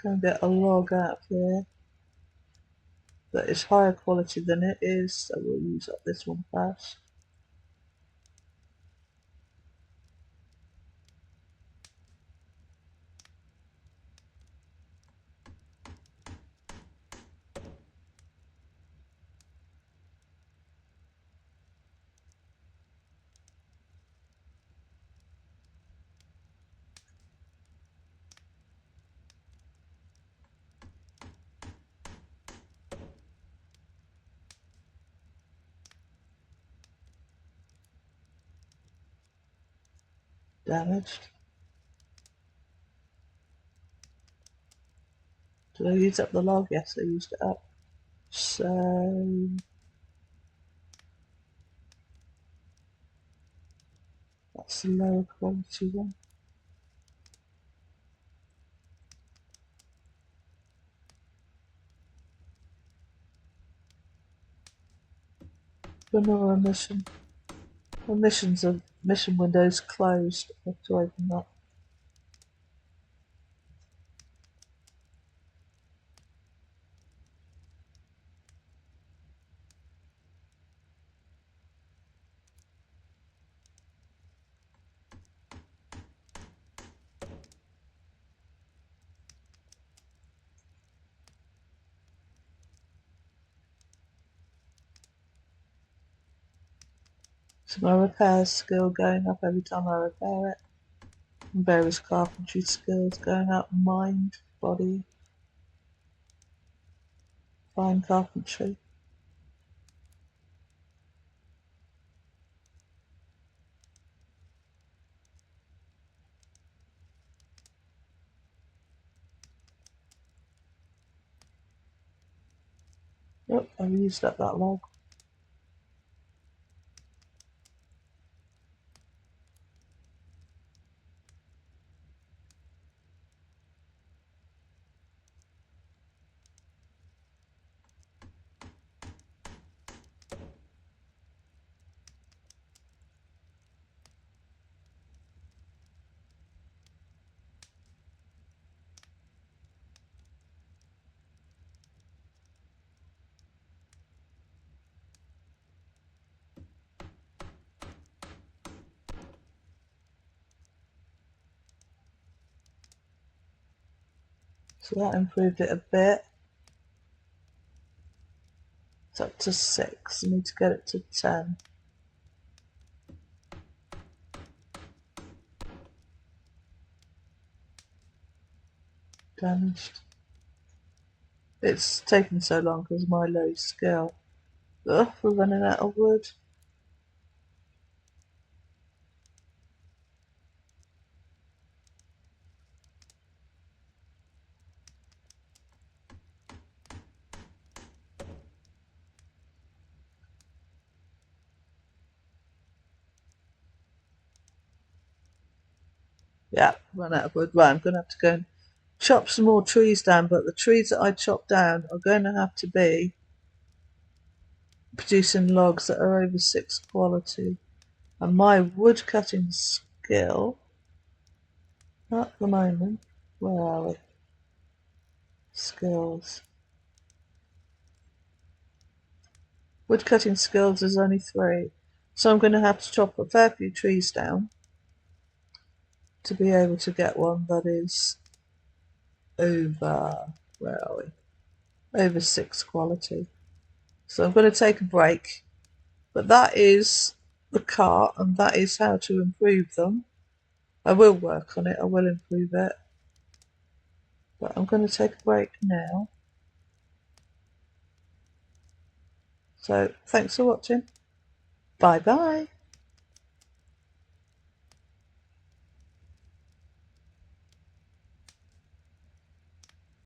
Go and get a log out of here that is higher quality than it is, so we'll use up this one first. Damaged. Did I use up the log? Yes, I used it up. So that's the lower quality one. Vanilla mission. The mission window's closed. I have to open that. So my repair skill going up every time I repair it. And various carpentry skills going up. Mind, body, fine carpentry. Yep, I've used up that log. So that improved it a bit. It's up to 6. I need to get it to 10. Damaged. It's taken so long because of my low skill. Ugh, we're running out of wood. Yeah, run out of wood. Right, I'm going to have to go and chop some more trees down, but the trees that I chop down are going to have to be producing logs that are over 6 quality. And my wood cutting skill, at the moment, where are we? Skills. Wood cutting skills is only 3. So I'm going to have to chop a fair few trees down to be able to get one that is over, where are we? Over 6 quality. So I'm going to take a break. But that is the cart, and that is how to improve them. I will work on it, I will improve it. But I'm going to take a break now. So thanks for watching. Bye bye.